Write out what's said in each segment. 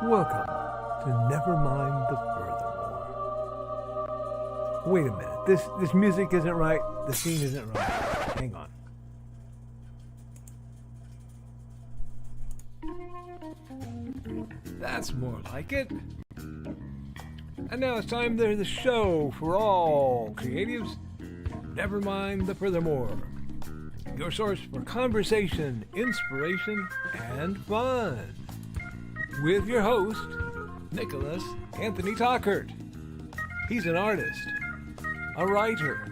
Welcome to Nevermind the Furthermore. Wait a minute, this music isn't right, the scene isn't right. Hang on. That's more like it. And now it's time for the show for all creatives. Nevermind the Furthermore. Your source for conversation, inspiration, and fun. With your host, Nicholas Anthony Tockert. He's an artist, a writer,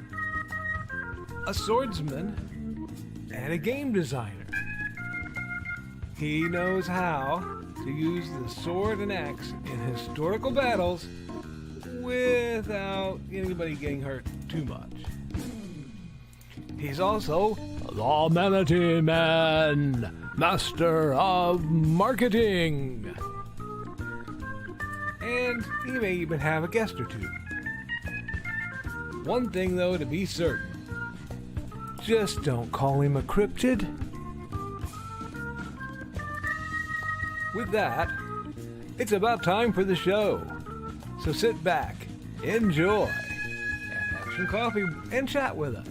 a swordsman, and a game designer. He knows how to use the sword and axe in historical battles without anybody getting hurt too much. He's also the Manatee Man, master of marketing. And he may even have a guest or two. One thing, though, to be certain. Just don't call him a cryptid. With that, it's about time for the show. So sit back, enjoy, and have some coffee and chat with us.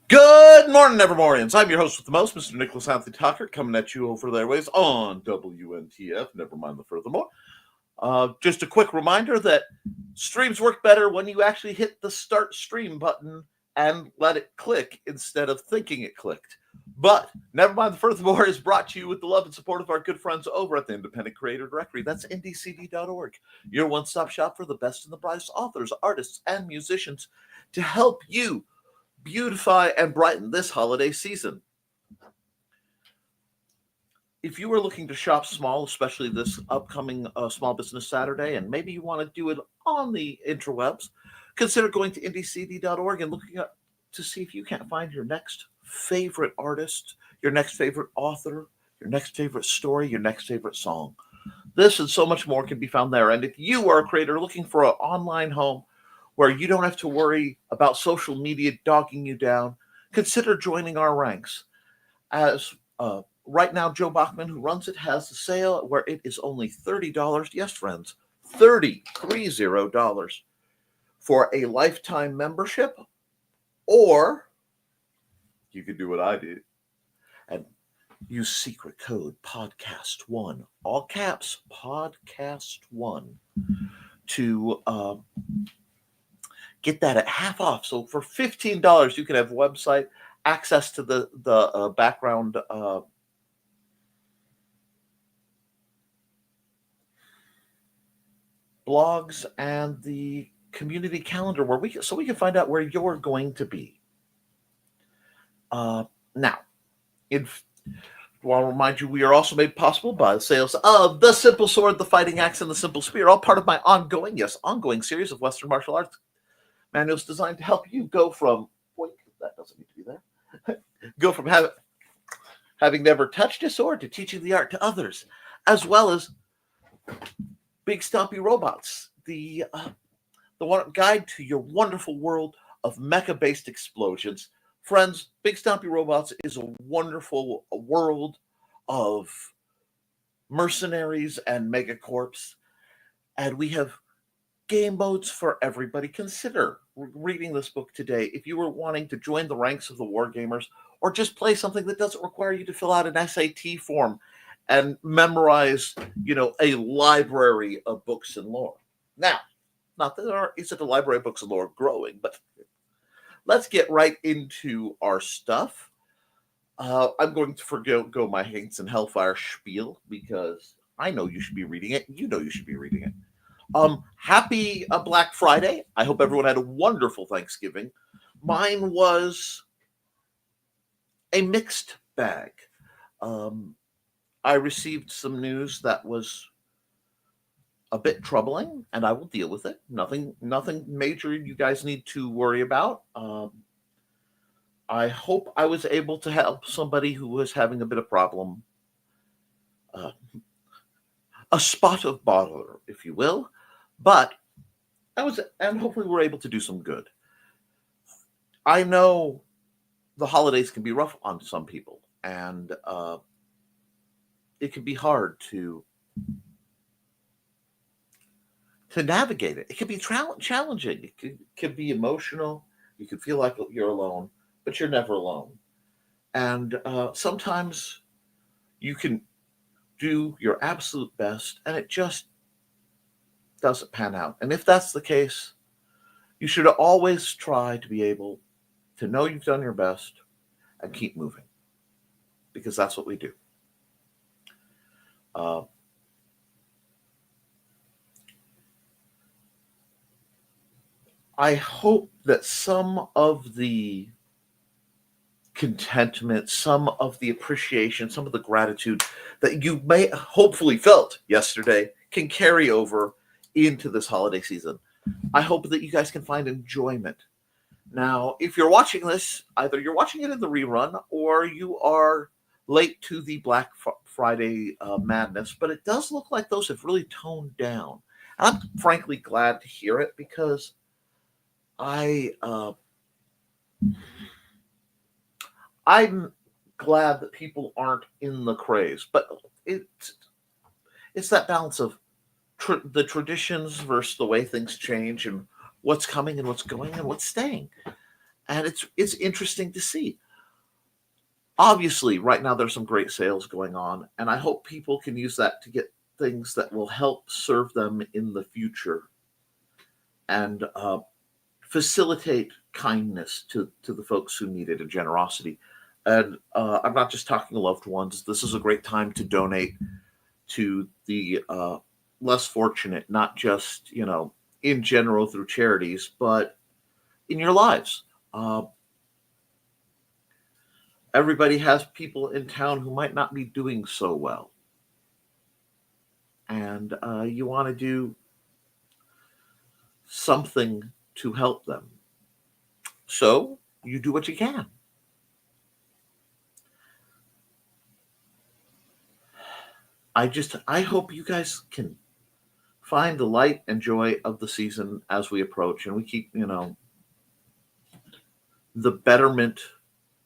Good morning, Nevermorians. I'm your host with the most, Mr. Nicholas Anthony Tockert, coming at you over their ways on WNTF, Nevermind the Furthermore. Just a quick reminder that streams work better when you actually hit the start stream button and let it click instead of thinking it clicked. But Nevermind the Furthermore is brought to you with the love and support of our good friends over at the Independent Creator Directory. That's ndcd.org, your one-stop shop for the best and the brightest authors, artists, and musicians to help you beautify and brighten this holiday season. If you are looking to shop small, especially this upcoming Small Business Saturday, and maybe you want to do it on the interwebs, consider going to ndcd.org and looking up to see if you can't find your next favorite artist, your next favorite author, your next favorite story, your next favorite song. This and so much more can be found there. And if you are a creator looking for an online home where you don't have to worry about social media dogging you down, consider joining our ranks. As right now, Joe Bachman, who runs it, has a sale where it is only $30. Yes, friends, $30 for a lifetime membership. Or you could do what I did and use secret code podcast1, all caps, podcast1, to get that at half off. So for $15, you can have website access to the background blogs and the community calendar where we can find out where you're going to be. Now, I want to remind you, we are also made possible by the sales of the Simple Sword, the Fighting Axe, and the Simple Spear, all part of my ongoing series of Western martial arts manuals designed to help you go from, that doesn't need to be there, go from having never touched a sword to teaching the art to others, as well as Big Stompy Robots, the guide to your wonderful world of mecha-based explosions. Friends, Big Stompy Robots is a wonderful world of mercenaries and megacorps, and we have game modes for everybody. Consider reading this book today if you were wanting to join the ranks of the wargamers or just play something that doesn't require you to fill out an SAT form and memorize, a library of books and lore. Now, not that there isn't a library of books and lore growing, but let's get right into our stuff. I'm going to forgo my Hates and Hellfire spiel because I know you should be reading it. You know you should be reading it. Happy Black Friday. I hope everyone had a wonderful Thanksgiving. Mine was a mixed bag. Um, I received some news that was a bit troubling, and I will deal with it. Nothing major you guys need to worry about. I hope I was able to help somebody who was having a bit of problem, uh, a spot of bother, if you will. But and hopefully we're able to do some good. I know the holidays can be rough on some people, and it can be hard to navigate it. It can be challenging. It can be emotional. You can feel like you're alone, but you're never alone. And sometimes you can do your absolute best, and it just doesn't pan out. And if that's the case, you should always try to be able to know you've done your best and keep moving, because that's what we do. Uh, I hope that some of the contentment, some of the appreciation, some of the gratitude that you may hopefully felt yesterday can carry over into this holiday season. I hope that you guys can find enjoyment. Now, if you're watching this, either you're watching it in the rerun or you are late to the Black Friday madness, but it does look like those have really toned down. And I'm frankly glad to hear it, because I'm glad that people aren't in the craze, but it's that balance of the traditions versus the way things change, and what's coming and what's going and what's staying. And it's interesting to see. Obviously, right now there's some great sales going on, and I hope people can use that to get things that will help serve them in the future, and facilitate kindness to the folks who need it, and generosity. And I'm not just talking loved ones. This is a great time to donate to the less fortunate, not just, in general through charities, but in your lives. Everybody has people in town who might not be doing so well. And you want to do something to help them. So you do what you can. I hope you guys can find the light and joy of the season as we approach, and we keep, the betterment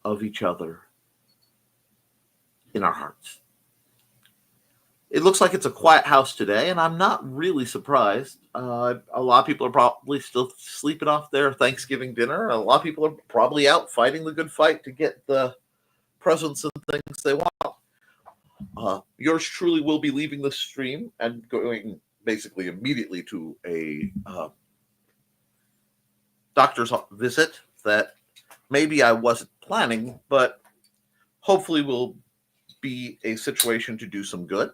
of each other in our hearts. It looks like it's a quiet house today, and I'm not really surprised. A lot of people are probably still sleeping off their Thanksgiving dinner. A lot of people are probably out fighting the good fight to get the presents and things they want. Yours truly will be leaving the stream and going basically immediately to a doctor's visit that maybe I wasn't planning, but hopefully will be a situation to do some good.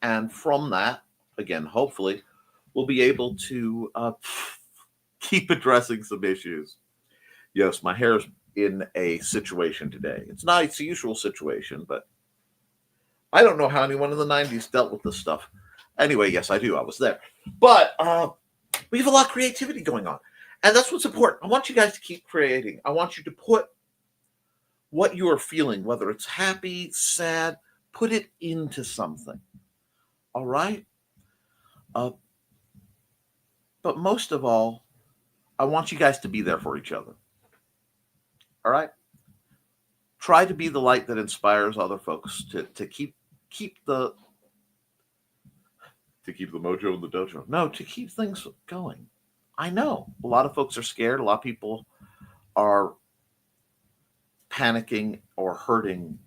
And from that, again, hopefully, we'll be able to keep addressing some issues. Yes, my hair is in a situation today. It's not its usual situation, but I don't know how anyone in the 90s dealt with this stuff. Anyway, yes, I do. I was there. But we have a lot of creativity going on. And that's what's important. I want you guys to keep creating. I want you to put what you are feeling, whether it's happy, sad, put it into something. All right? But most of all, I want you guys to be there for each other. All right? Try to be the light that inspires other folks to keep the mojo in the dojo. No, to keep things going. I know a lot of folks are scared. A lot of people are panicking or hurting.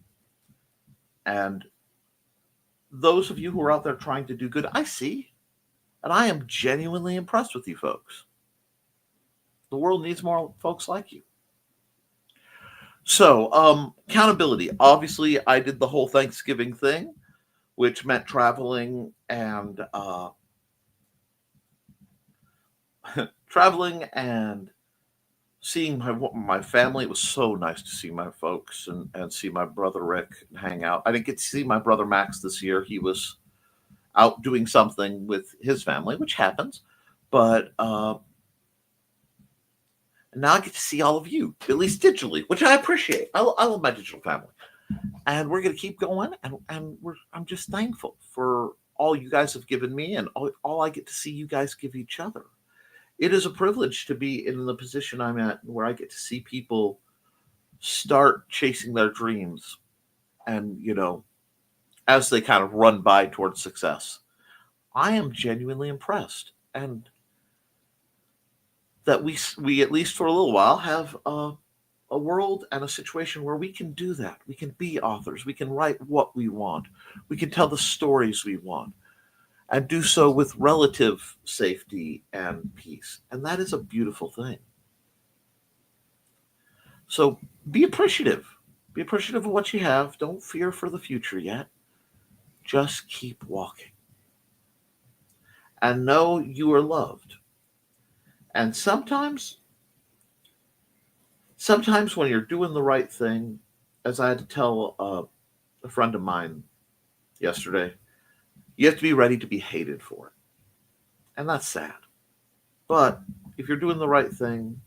And those of you who are out there trying to do good, I see. And I am genuinely impressed with you folks. The world needs more folks like you. So, accountability. Obviously, I did the whole Thanksgiving thing, which meant traveling and seeing my family. It was so nice to see my folks and see my brother Rick hang out. I didn't get to see my brother Max this year. He was out doing something with his family, which happens. But now I get to see all of you, at least digitally, which I appreciate. I love my digital family, and we're going to keep going. I'm just thankful for all you guys have given me, and all I get to see you guys give each other. It is a privilege to be in the position I'm at, where I get to see people start chasing their dreams, and as they kind of run by towards success. I am genuinely impressed, and that we at least for a little while have a world and a situation where we can do that. We can be authors. We can write what we want. We can tell the stories we want, and do so with relative safety and peace. And that is a beautiful thing. So be appreciative. Be appreciative of what you have. Don't fear for the future yet. Just keep walking. And know you are loved. And sometimes when you're doing the right thing, as I had to tell a friend of mine yesterday, you have to be ready to be hated for it. And that's sad. But if you're doing the right thing,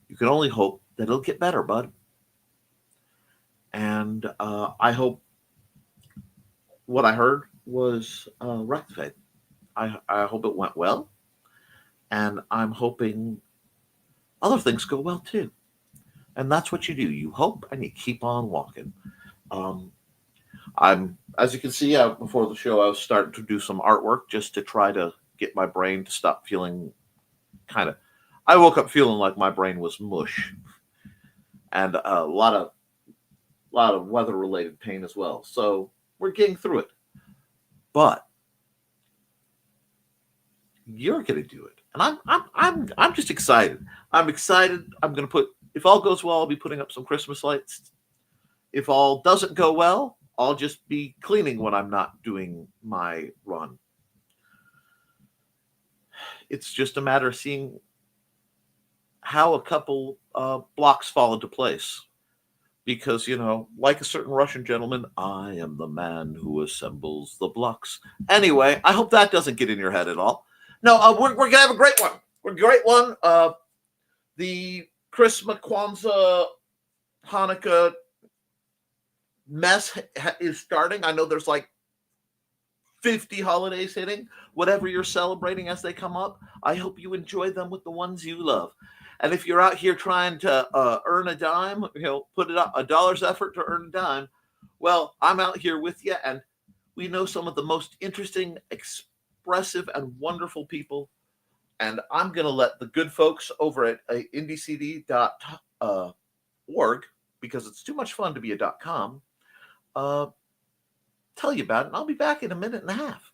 you can only hope that it'll get better, bud. And I hope what I heard was rectified. I hope it went well. And I'm hoping other things go well too. And that's what you do. You hope and you keep on walking. Um, as you can see, before the show, I was starting to do some artwork just to try to get my brain to stop feeling kind of. I woke up feeling like my brain was mush, and a lot of weather related pain as well. So we're getting through it, but you're going to do it, and I'm just excited. I'm excited. I'm going to put. If all goes well, I'll be putting up some Christmas lights. If all doesn't go well, I'll just be cleaning when I'm not doing my run. It's just a matter of seeing how a couple blocks fall into place. Because, like a certain Russian gentleman, I am the man who assembles the blocks. Anyway, I hope that doesn't get in your head at all. No, we're going to have a great one. We're a great one. The Christmas, Kwanzaa, Hanukkah mess is starting. I know there's like 50 holidays hitting. Whatever you're celebrating as they come up, I hope you enjoy them with the ones you love. And if you're out here trying to earn a dime, put it up a dollar's effort to earn a dime, well, I'm out here with you, and we know some of the most interesting, expressive, and wonderful people. And I'm going to let the good folks over at indiecd.org, because it's too much fun to be a .com, tell you about it. And I'll be back in a minute and a half.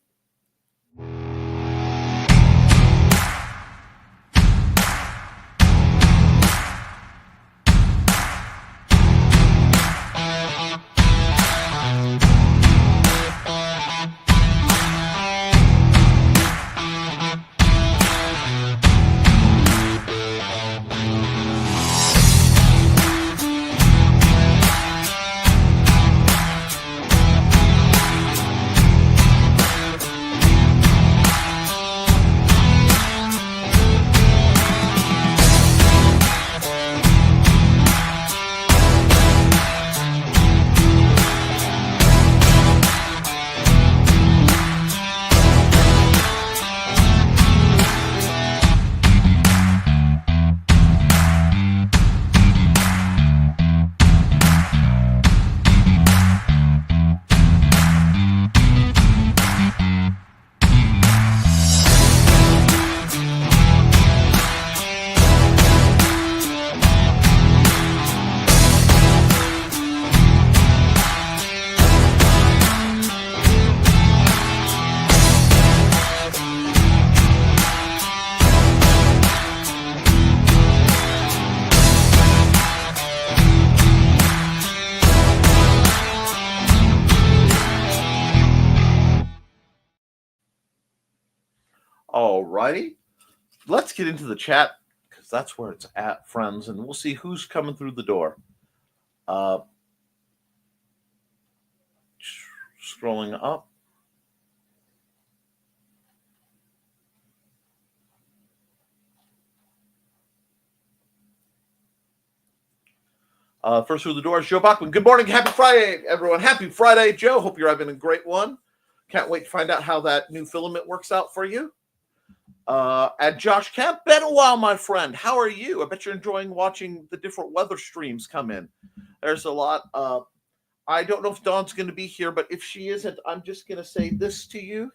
All righty. Let's get into the chat, because because that's where it's at, friends. And we'll see who's coming through the door. Scrolling up. First through the door is Joe Bachman. Good morning. Happy Friday, everyone. Happy Friday, Joe. Hope you're having a great one. Can't wait to find out how that new filament works out for you. And Josh Kemp, been a while, my friend. How are you? I bet you're enjoying watching the different weather streams come in. There's a lot. I don't know if Dawn's going to be here, but if she isn't, I'm just going to say this to you.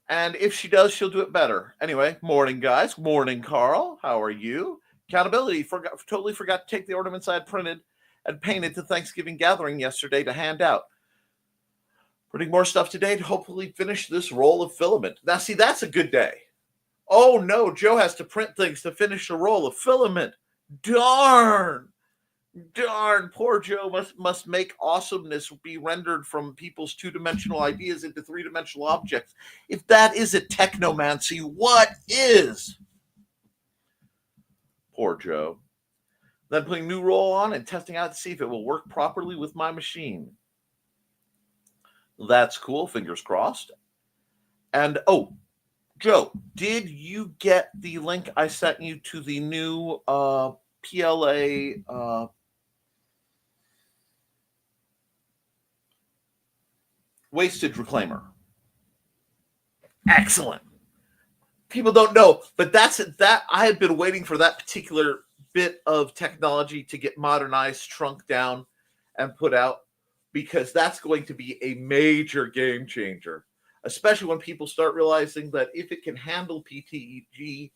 And if she does, she'll do it better. Anyway, morning, guys. Morning, Carl. How are you? Accountability. Totally forgot to take the ornaments I had printed and painted to Thanksgiving gathering yesterday to hand out. Printing more stuff today to hopefully finish this roll of filament. Now, see, that's a good day. Oh, no, Joe has to print things to finish a roll of filament. Darn. Poor Joe must make awesomeness be rendered from people's two-dimensional ideas into three-dimensional objects. If that isn't technomancy, what is? Poor Joe. Then putting new roll on and testing out to see if it will work properly with my machine. That's cool. Fingers crossed. And, oh, Joe, did you get the link I sent you to the new PLA wastage reclaimer? Excellent. People don't know, but that I had been waiting for that particular bit of technology to get modernized, shrunk down, and put out, because that's going to be a major game changer, especially when people start realizing that if it can handle PETG,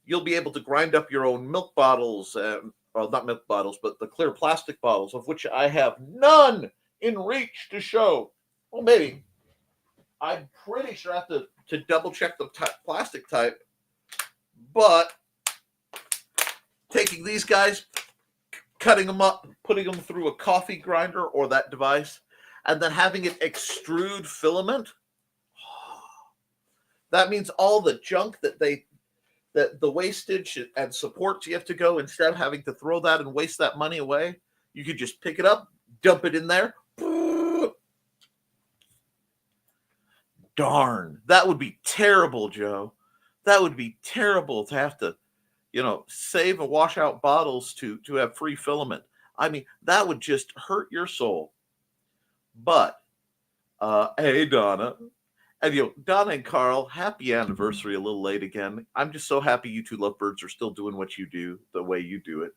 you'll be able to grind up your own milk bottles, well, not milk bottles, but the clear plastic bottles, of which I have none in reach to show. Well, maybe. I'm pretty sure I have to double check the plastic type, but taking these guys, cutting them up, putting them through a coffee grinder or that device, and then having it extrude filament, that means all the junk that the wastage and supports you have to go, instead of having to throw that and waste that money away, you could just pick it up, dump it in there. Darn, that would be terrible, Joe. That would be terrible to have to, save and wash out bottles to have free filament. I mean, that would just hurt your soul. But, hey, Donna. And, Donna and Carl, happy anniversary, a little late again. I'm just so happy you two lovebirds are still doing what you do, the way you do it.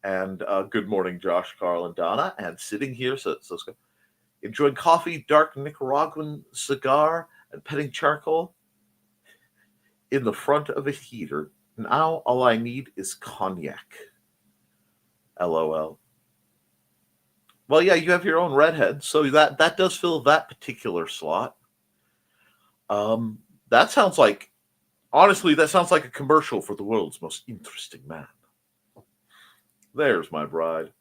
And good morning, Josh, Carl, and Donna. And sitting here, so let's go. Enjoying coffee, dark Nicaraguan cigar, and petting charcoal in the front of a heater. Now all I need is cognac. LOL. Well, yeah, you have your own redhead, so that does fill that particular slot. That sounds like, honestly, that sounds like a commercial for the world's most interesting man. There's my bride.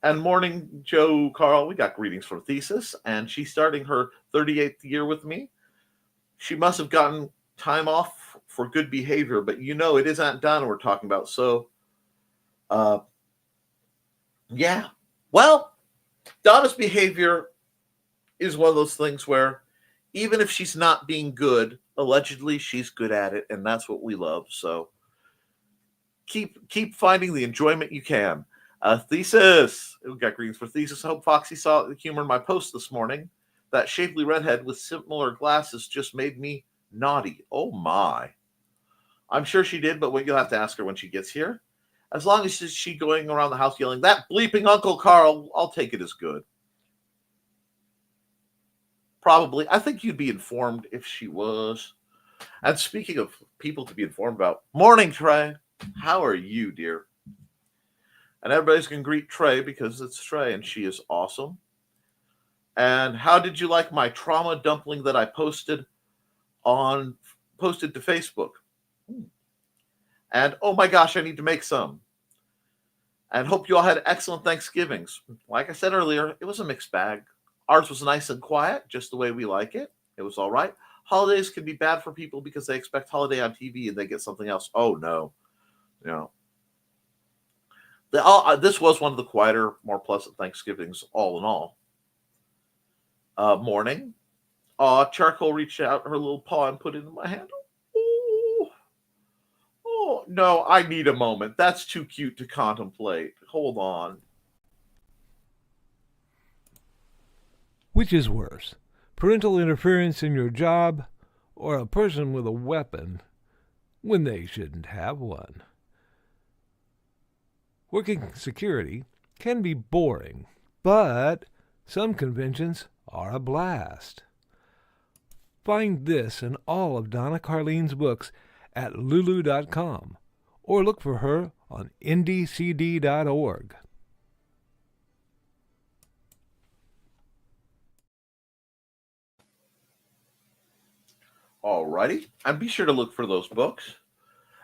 And morning, Joe, Carl, we got greetings from Thesis, and she's starting her 38th year with me. She must have gotten time off for good behavior, but it is Aunt Donna we're talking about. So, yeah. Well, Donna's behavior is one of those things where even if she's not being good, allegedly she's good at it, and that's what we love. So keep finding the enjoyment you can. Thesis. We got greetings for Thesis. I hope Foxy saw the humor in my post this morning. That shapely redhead with similar glasses just made me naughty. Oh my. I'm sure she did, but you'll have to ask her when she gets here. As long as she's going around the house yelling, "That bleeping Uncle Carl," I'll take it as good. Probably. I think you'd be informed if she was. And speaking of people to be informed about, morning, Trey. How are you, dear? And everybody's going to greet Trey because it's Trey and she is awesome. And how did you like my trauma dumpling that I posted to Facebook? And oh my gosh, I need to make some. And hope you all had excellent Thanksgivings. Like I said earlier, it was a mixed bag. Ours was nice and quiet, just the way we like it. It was all right. Holidays can be bad for people because they expect holiday on TV and they get something else. Oh no, you know. This was one of the quieter, more pleasant Thanksgivings, all in all. Morning. Charcoal reached out her little paw and put it in my hand. Oh, oh, no, I need a moment. That's too cute to contemplate. Hold on. Which is worse, parental interference in your job or a person with a weapon when they shouldn't have one? Working security can be boring, but some conventions are a blast. Find this and all of Donna Carlene's books at lulu.com or look for her on ndcd.org. Alrighty. And be sure to look for those books.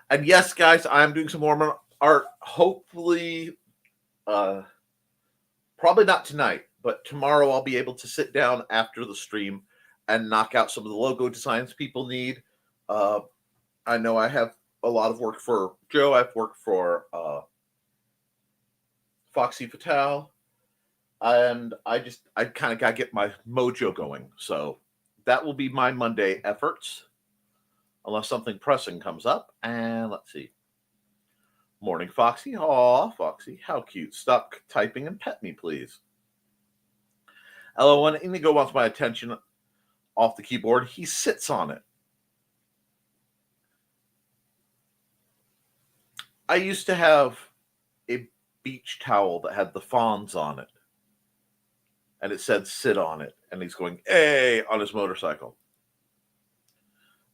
And yes, guys, I'm doing some more art. Hopefully, probably not tonight, but tomorrow I'll be able to sit down after the stream and knock out some of the logo designs people need. I know I have a lot of work for Joe. I've worked for Foxy Fatal. And I kind of got to get my mojo going. So that will be my Monday efforts, unless something pressing comes up. And let's see. Morning, Foxy. Aw, Foxy, how cute. Stop typing and pet me, please. LO1, Inigo wants my attention off the keyboard. He sits on it. I used to have a beach towel that had the fawns on it. And it said sit on it. And he's going, hey, on his motorcycle.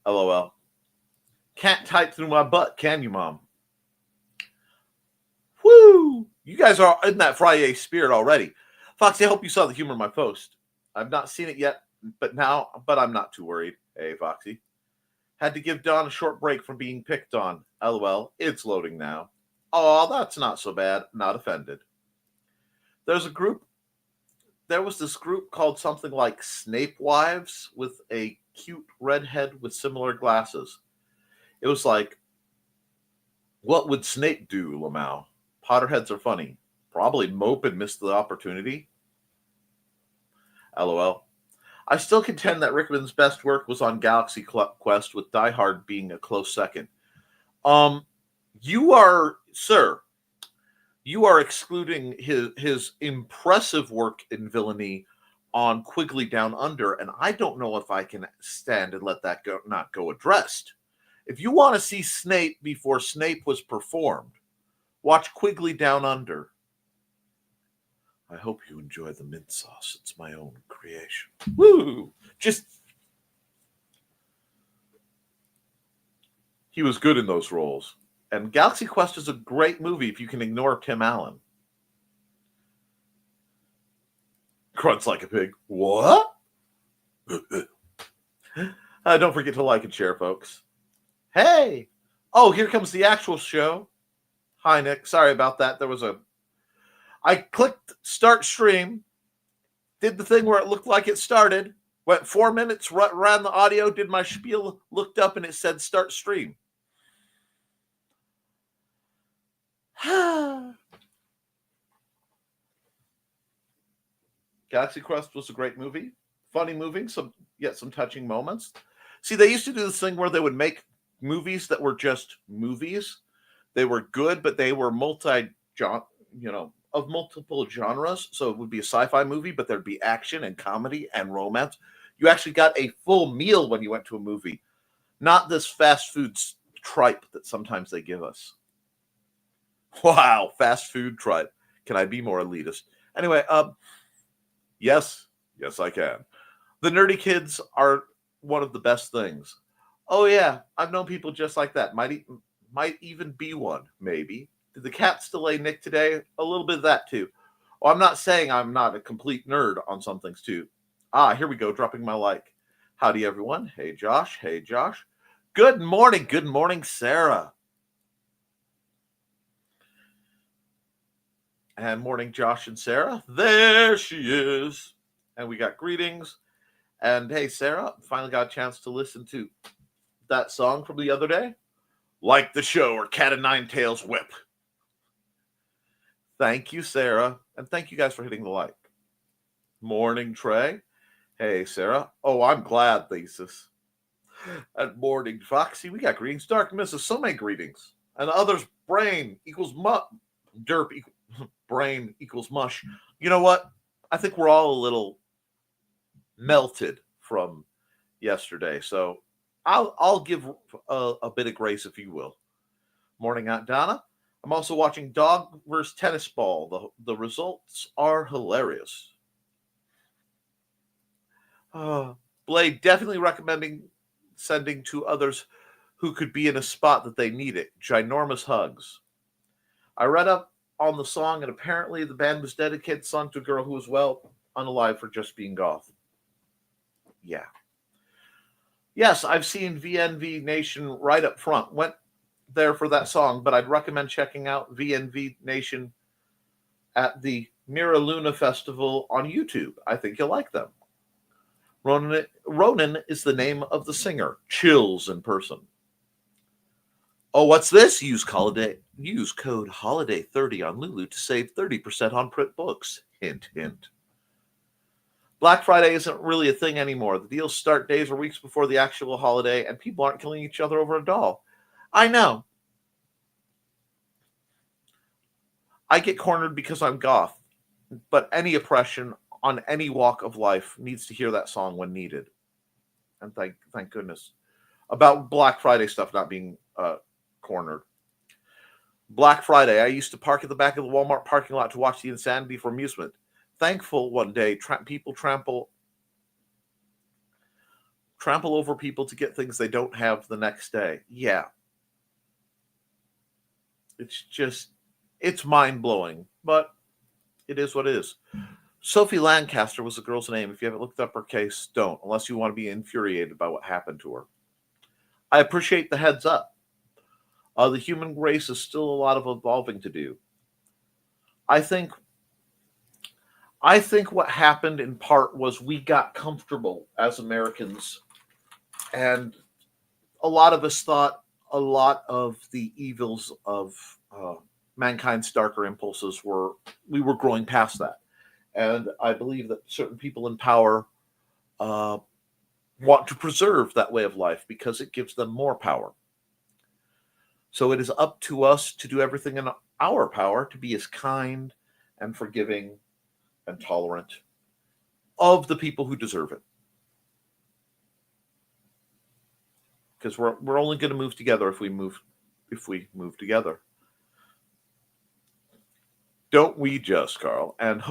LOL. Can't type through my butt, can you, Mom? Woo! You guys are in that Friday spirit already. Foxy, I hope you saw the humor in my post. I've not seen it yet, but I'm not too worried. Hey, Foxy. Had to give Dawn a short break from being picked on. LOL. It's loading now. Oh, that's not so bad. Not offended. There was this group called something like Snape Wives with a cute redhead with similar glasses. It was like, what would Snape do, Lamau? Potterheads are funny. Probably mope and miss the opportunity. LOL. I still contend that Rickman's best work was on Galaxy Quest, with Die Hard being a close second. You are excluding his impressive work in villainy on Quigley Down Under, and I don't know if I can stand and let that not go addressed. If you want to see Snape before Snape was performed, watch Quigley Down Under. I hope you enjoy the mint sauce. It's my own creation. Woo! He was good in those roles. And Galaxy Quest is a great movie if you can ignore Tim Allen. Grunts like a pig. What? Don't forget to like and share, folks. Hey! Oh, here comes the actual show. Hi, Nick. Sorry about that. I clicked start stream, did the thing where it looked like it started, went 4 minutes, ran the audio, did my spiel, looked up, and it said start stream. Galaxy Quest was a great movie. Funny movie, some touching moments. See, they used to do this thing where they would make movies that were just movies. They were good, but they were of multiple genres. So it would be a sci-fi movie, but there'd be action and comedy and romance. You actually got a full meal when you went to a movie, not this fast food tripe that sometimes they give us. Wow, fast food tripe. Can I be more elitist? Anyway, yes, I can. The nerdy kids are one of the best things. Oh yeah, I've known people just like that. Might even be one, maybe. Did the cats delay Nick today? A little bit of that too. Oh, I'm not saying I'm not a complete nerd on some things too. Here we go, dropping my like. Howdy everyone. Hey Josh. Good morning, Sarah. And morning, Josh and Sarah. There she is. And we got greetings. And hey, Sarah, finally got a chance to listen to that song from the other day. Like the show or Cat and Nine Tails Whip. Thank you, Sarah. And thank you guys for hitting the like. Morning, Trey. Hey, Sarah. Oh, I'm glad, Thesis. And morning, Foxy. We got greetings. Dark Misses, so many greetings. And others, brain equals derp brain equals mush. You know what? I think we're all a little melted from yesterday. So I'll give a bit of grace, if you will. Morning, Aunt Donna. I'm also watching Dog vs. Tennis Ball. The results are hilarious. Blade, definitely recommending sending to others who could be in a spot that they need it. Ginormous hugs. I read up on the song, and apparently the band was dedicated the song to a girl who was, well, unalive for just being goth. Yeah. Yes, I've seen VNV Nation right up front. Went there for that song, but I'd recommend checking out VNV Nation at the Mira Luna Festival on YouTube. I think you'll like them. Ronan is the name of the singer. Chills in person. Oh, what's this? Use code HOLIDAY30 on Lulu to save 30% on print books. Hint, hint. Black Friday isn't really a thing anymore. The deals start days or weeks before the actual holiday, and people aren't killing each other over a doll. I know. I get cornered because I'm goth, but any oppression on any walk of life needs to hear that song when needed. And thank goodness. About Black Friday stuff not being cornered. Black Friday, I used to park at the back of the Walmart parking lot to watch the insanity for amusement. Thankful one day people trample over people to get things they don't have the next day. Yeah. It's mind-blowing, but it is what it is. Sophie Lancaster was the girl's name. If you haven't looked up her case, don't, unless you want to be infuriated by what happened to her. I appreciate the heads up. The human race is still a lot of evolving to do. I think what happened in part was we got comfortable as Americans, and a lot of us thought a lot of the evils of mankind's darker impulses we were growing past that. And I believe that certain people in power want to preserve that way of life because it gives them more power. So it is up to us to do everything in our power to be as kind and forgiving and tolerant of the people who deserve it. Because we're only going to move together if we move together. Don't we just, Carl? And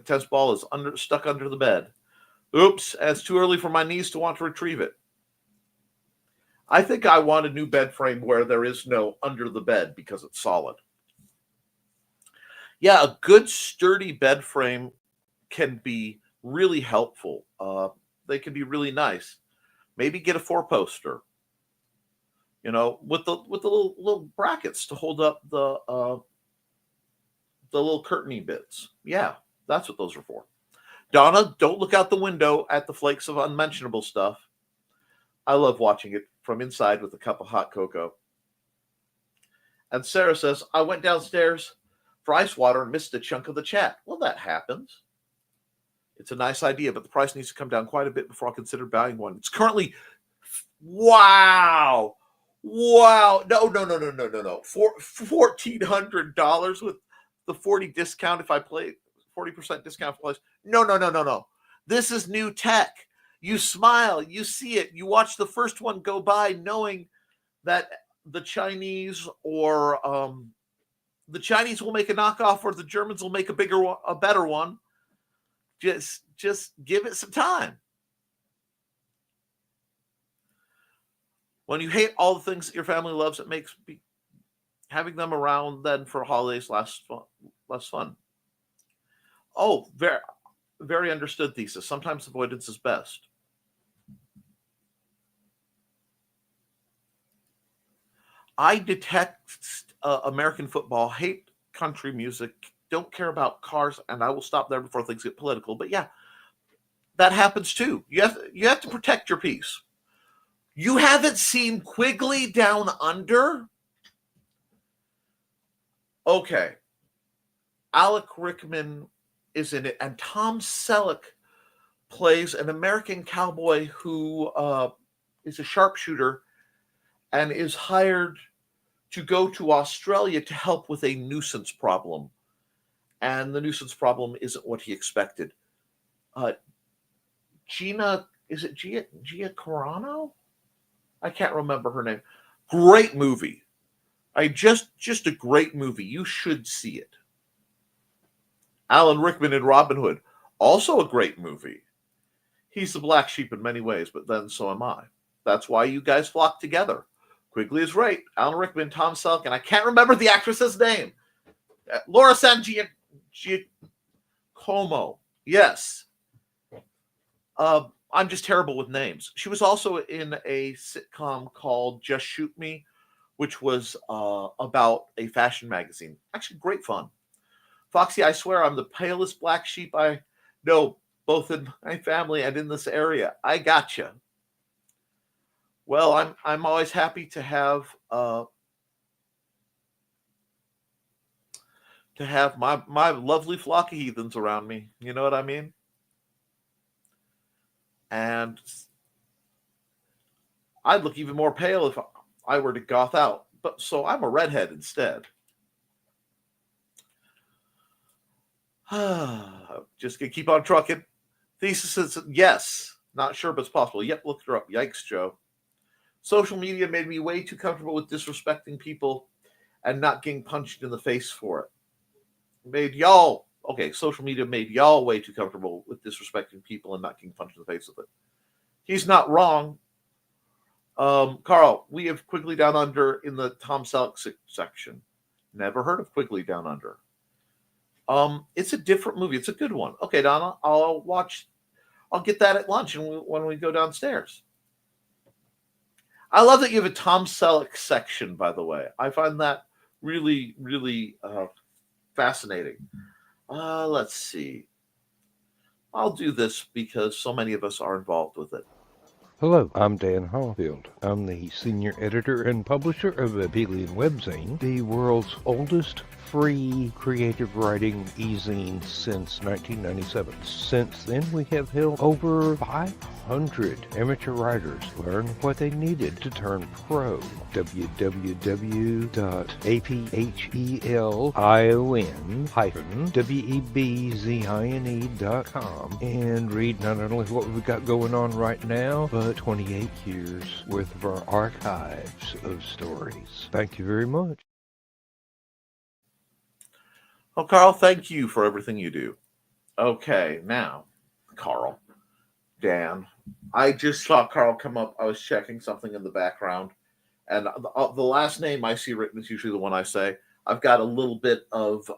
Tess Ball is stuck under the bed. Oops, it's too early for my niece to want to retrieve it. I think I want a new bed frame where there is no under the bed because it's solid. Yeah, a good sturdy bed frame can be really helpful. They can be really nice. Maybe get a 4-poster. With the little brackets to hold up the little curtainy bits. Yeah, that's what those are for. Donna, don't look out the window at the flakes of unmentionable stuff. I love watching it from inside with a cup of hot cocoa. And Sarah says, I went downstairs for ice water and missed a chunk of the chat. Well, that happens. It's a nice idea, but the price needs to come down quite a bit before I'll consider buying one. It's currently, wow. No. $1,400 with the 40 discount if I play 40% discount place. No. This is new tech. You smile, you see it, you watch the first one go by knowing that the Chinese or the Chinese will make a knockoff or the Germans will make a better one. Just give it some time. When you hate all the things that your family loves, it makes having them around then for holidays less fun. Oh, very, very understood thesis. Sometimes avoidance is best. I detest American football, hate country music, don't care about cars, and I will stop there before things get political. But yeah, that happens too. You have to protect your peace. You haven't seen Quigley Down Under? Okay. Alec Rickman is in it, and Tom Selleck plays an American cowboy who is a sharpshooter and is hired to go to Australia to help with a nuisance problem. And the nuisance problem isn't what he expected. Gina Carano? I can't remember her name. Great movie. Just a great movie. You should see it. Alan Rickman in Robin Hood, also a great movie. He's the black sheep in many ways, but then so am I. That's why you guys flock together. Quigley is right. Alan Rickman, Tom Selleck, and I can't remember the actress's name. Laura San Giacomo. Yes. I'm just terrible with names. She was also in a sitcom called Just Shoot Me, which was about a fashion magazine. Actually, great fun. Foxy, I swear I'm the palest black sheep I know, both in my family and in this area. I gotcha. Well, I'm always happy to have my lovely flock of heathens around me. You know what I mean? And I'd look even more pale if I were to goth out. But so I'm a redhead instead. Just gonna keep on trucking. Thesis says yes. Not sure, but it's possible. Yep, looked her up. Yikes, Joe. Social media made me way too comfortable with disrespecting people and not getting punched in the face for it. Social media made y'all way too comfortable with disrespecting people and not getting punched in the face with it. He's not wrong. Carl, we have Quigley Down Under in the Tom Selleck section. Never heard of Quigley Down Under. It's a different movie. It's a good one. Okay, Donna, I'll get that at lunch when we go downstairs. I love that you have a Tom Selleck section, by the way. I find that really, really fascinating. Let's see. I'll do this because so many of us are involved with it. Hello, I'm Dan Hallfield. I'm the senior editor and publisher of Abelian Webzine, the world's oldest free creative writing e-zine since 1997. Since then, we have helped over 500 amateur writers learn what they needed to turn pro. www.aphelion-webzine.com and read not only what we've got going on right now, but 28 years worth of our archives of stories. Thank you very much. Well, Carl, thank you for everything you do. Okay, now, Carl, Dan, I just saw Carl come up. I was checking something in the background, and the last name I see written is usually the one I say. I've got a little bit of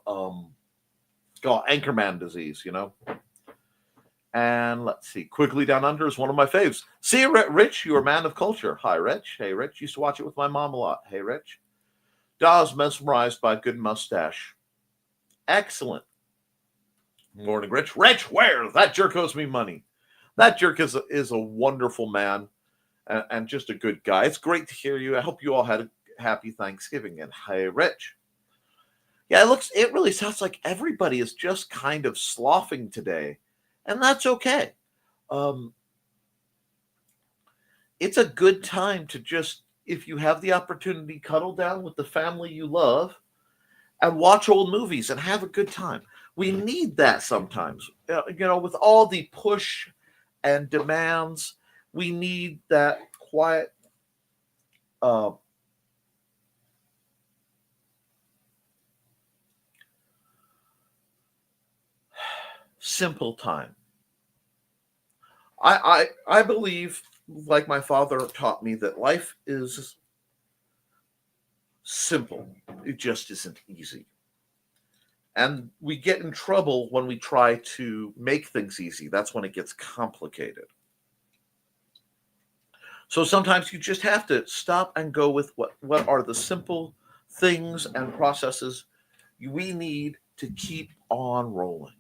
Anchorman disease, you know. And let's see, Quigley Down Under is one of my faves. See you, Rich. You're a man of culture. Hi, Rich. Hey, Rich. Used to watch it with my mom a lot. Hey, Rich. Dawes mesmerized by a good mustache. Excellent. Morning, Rich. Rich, where? That jerk owes me money. That jerk is a wonderful man and just a good guy. It's great to hear you. I hope you all had a happy Thanksgiving. And hey, Rich. Yeah, it really sounds like everybody is just kind of sloughing today. And that's okay. It's a good time to just, if you have the opportunity, cuddle down with the family you love and watch old movies and have a good time. We need that sometimes. With all the push and demands, we need that quiet, simple time. I believe, like my father taught me, that life is simple. It just isn't easy. And we get in trouble when we try to make things easy. That's when it gets complicated. So sometimes you just have to stop and go with what are the simple things and processes we need to keep on rolling.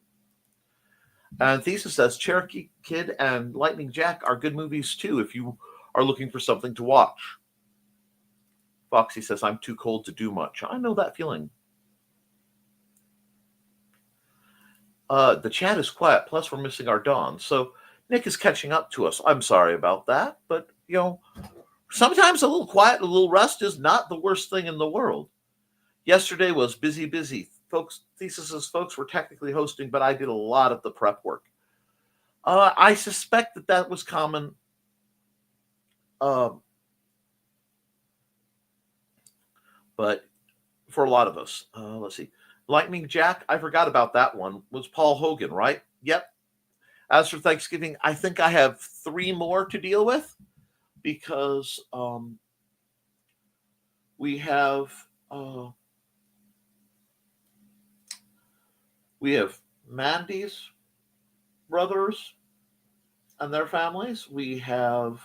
And Thesis says Cherokee Kid and Lightning Jack are good movies too if you are looking for something to watch. Foxy says, I'm too cold to do much. I know that feeling. The chat is quiet, plus we're missing our Dawn. So Nick is catching up to us. I'm sorry about that, but, sometimes a little quiet, a little rest is not the worst thing in the world. Yesterday was busy. Thesis's folks were technically hosting, but I did a lot of the prep work. I suspect that was common. But for a lot of us, let's see. Lightning Jack, I forgot about that one. Was Paul Hogan, right? Yep. As for Thanksgiving, I think I have 3 more to deal with because we have Mandy's brothers and their families. We have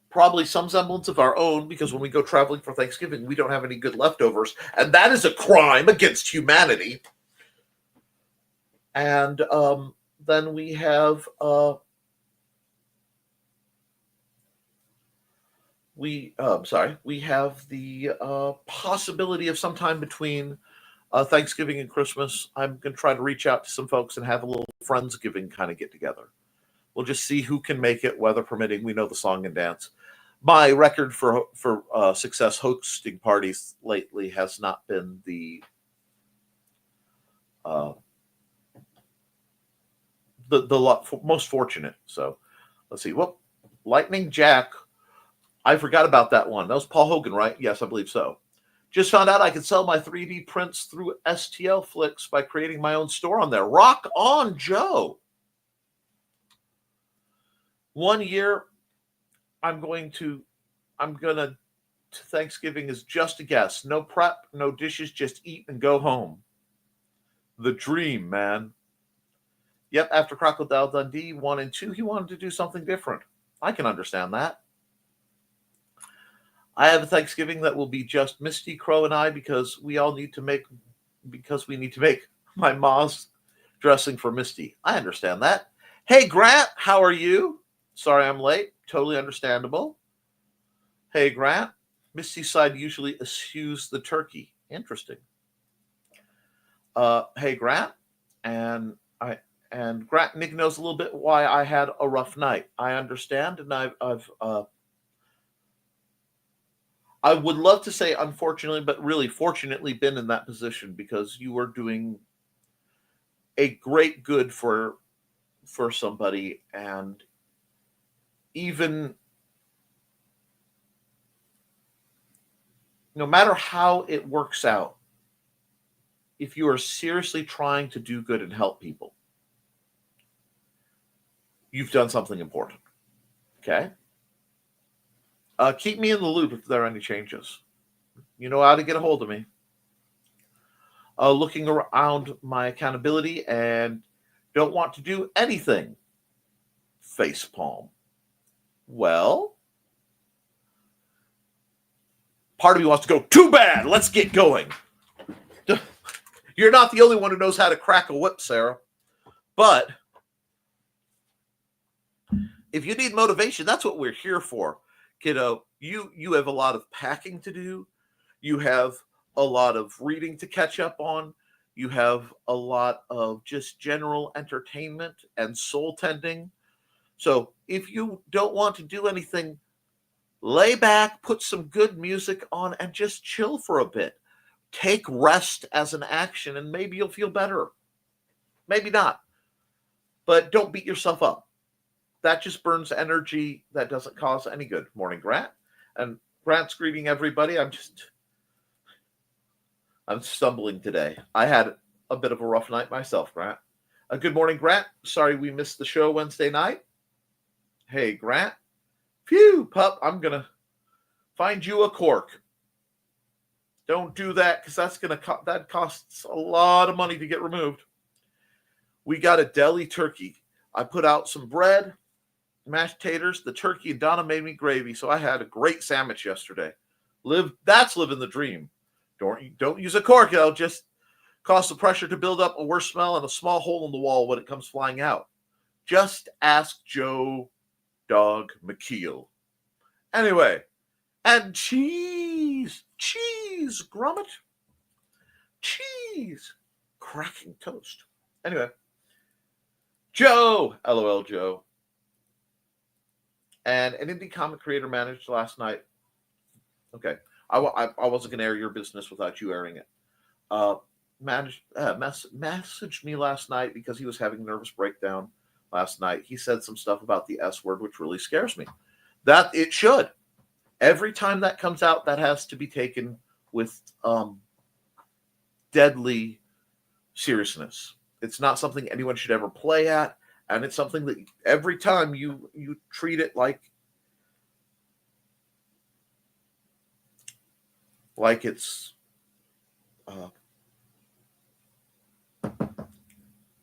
probably some semblance of our own, because when we go traveling for Thanksgiving, we don't have any good leftovers, and that is a crime against humanity. And then we have we have the possibility of sometime between Thanksgiving and Christmas. I'm going to try to reach out to some folks and have a little Friendsgiving kind of get together. We'll just see who can make it, weather permitting. We know the song and dance. My record for success hosting parties lately has not been the most fortunate. So let's see. Well, Lightning Jack, I forgot about that one. That was Paul Hogan, right? Yes, I believe so. Just found out I could sell my 3D prints through STL Flicks by creating my own store on there. Rock on, Joe. 1 year, Thanksgiving is just a guess. No prep, no dishes, just eat and go home. The dream, man. Yep, after Crocodile Dundee 1 and 2, he wanted to do something different. I can understand that. I have a Thanksgiving that will be just Misty, Crow, and I because we need to make my mom's dressing for Misty. I understand that. Hey, Grant, how are you? Sorry I'm late. Totally understandable. Hey, Grant. Misty's side usually eschews the turkey. Interesting. Hey, Grant. And Grant, Nick knows a little bit why I had a rough night. I understand, and I would love to say unfortunately, but really fortunately been in that position because you were doing a great good for somebody, and even no matter how it works out, if you are seriously trying to do good and help people, you've done something important. Okay? Keep me in the loop if there are any changes. You know how to get a hold of me. Looking around my accountability and don't want to do anything. Facepalm. Well, part of me wants to go, too bad, let's get going. You're not the only one who knows how to crack a whip, Sarah. But if you need motivation, that's what we're here for. Kiddo, you have a lot of packing to do. You have a lot of reading to catch up on. You have a lot of just general entertainment and soul tending. So if you don't want to do anything, lay back, put some good music on, and just chill for a bit. Take rest as an action, and maybe you'll feel better. Maybe not. But don't beat yourself up. That just burns energy. That doesn't cause any good. Morning, Grant. And Grant's greeting everybody. I'm stumbling today. I had a bit of a rough night myself, Grant. Good morning, Grant. Sorry we missed the show Wednesday night. Hey, Grant. Phew, pup. I'm going to find you a cork. Don't do that because that costs a lot of money to get removed. We got a deli turkey. I put out some bread, mashed taters, the turkey, and Donna made me gravy. So I had a great sandwich yesterday. That's living the dream. Don't use a cork. Just cause the pressure to build up a worse smell and a small hole in the wall when it comes flying out? Just ask Joe Dog McKeel. Anyway, and cheese, grommet, cheese, cracking toast. Anyway, Joe, LOL Joe. And an indie comic creator managed last night. Okay, I wasn't going to air your business without you airing it. Messaged me last night because he was having a nervous breakdown last night. He said some stuff about the S word, which really scares me. That it should. Every time that comes out, that has to be taken with deadly seriousness. It's not something anyone should ever play at, and it's something that every time you treat it like it's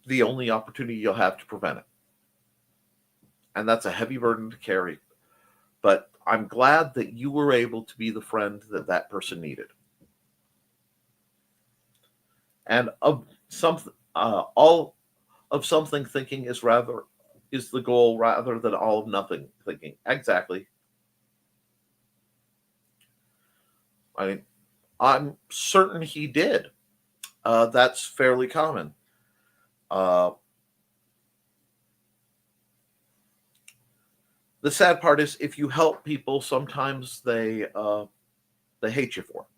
the only opportunity you'll have to prevent it. And that's a heavy burden to carry. But I'm glad that you were able to be the friend that person needed. And all of something thinking is the goal rather than all of nothing thinking. Exactly. I mean, I'm certain he did. That's fairly common. The sad part is if you help people, sometimes they hate you for it.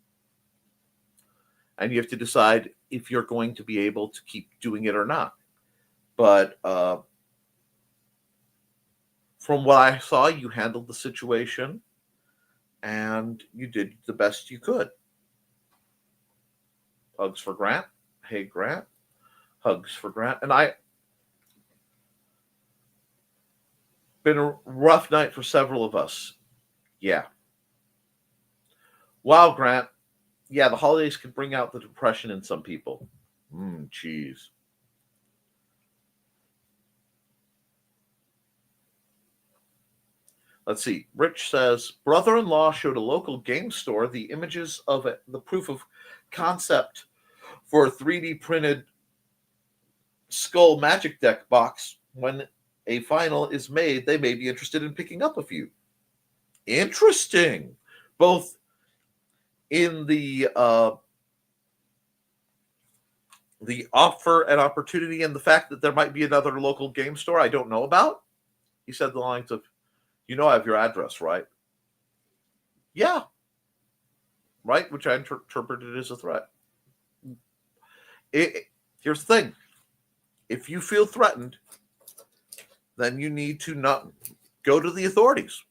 And you have to decide if you're going to be able to keep doing it or not. But from what I saw, you handled the situation and you did the best you could. Hugs for Grant. Hey, Grant. Hugs for Grant. And been a rough night for several of us. Yeah. Wow, Grant. Yeah, the holidays can bring out the depression in some people. Cheese. Let's see. Rich says, brother-in-law showed a local game store the images of the proof of concept for a 3D printed Skull Magic Deck box. When a final is made, they may be interested in picking up a few. Interesting. Both in the offer and opportunity and the fact that there might be another local game store I don't know about. He said the lines of, I have your address, right? Yeah. Right? Which I interpreted as a threat. Here's the thing. If you feel threatened, then you need to not go to the authorities.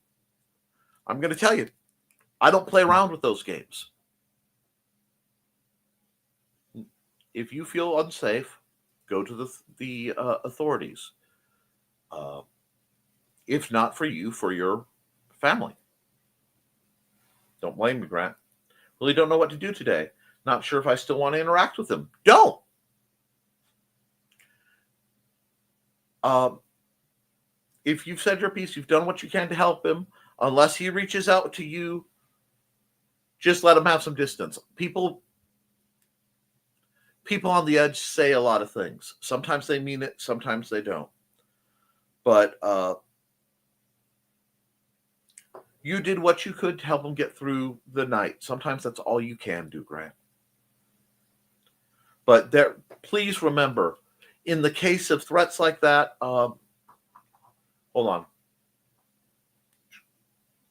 I'm going to tell you, I don't play around with those games. If you feel unsafe, go to the authorities. If not for you, for your family. Don't blame me, Grant. Really don't know what to do today. Not sure if I still want to interact with him. Don't. If you've said your piece, you've done what you can to help him. Unless he reaches out to you, just let him have some distance. People on the edge say a lot of things. Sometimes they mean it, sometimes they don't. But you did what you could to help him get through the night. Sometimes that's all you can do, Grant. But please remember, in the case of threats like that, hold on.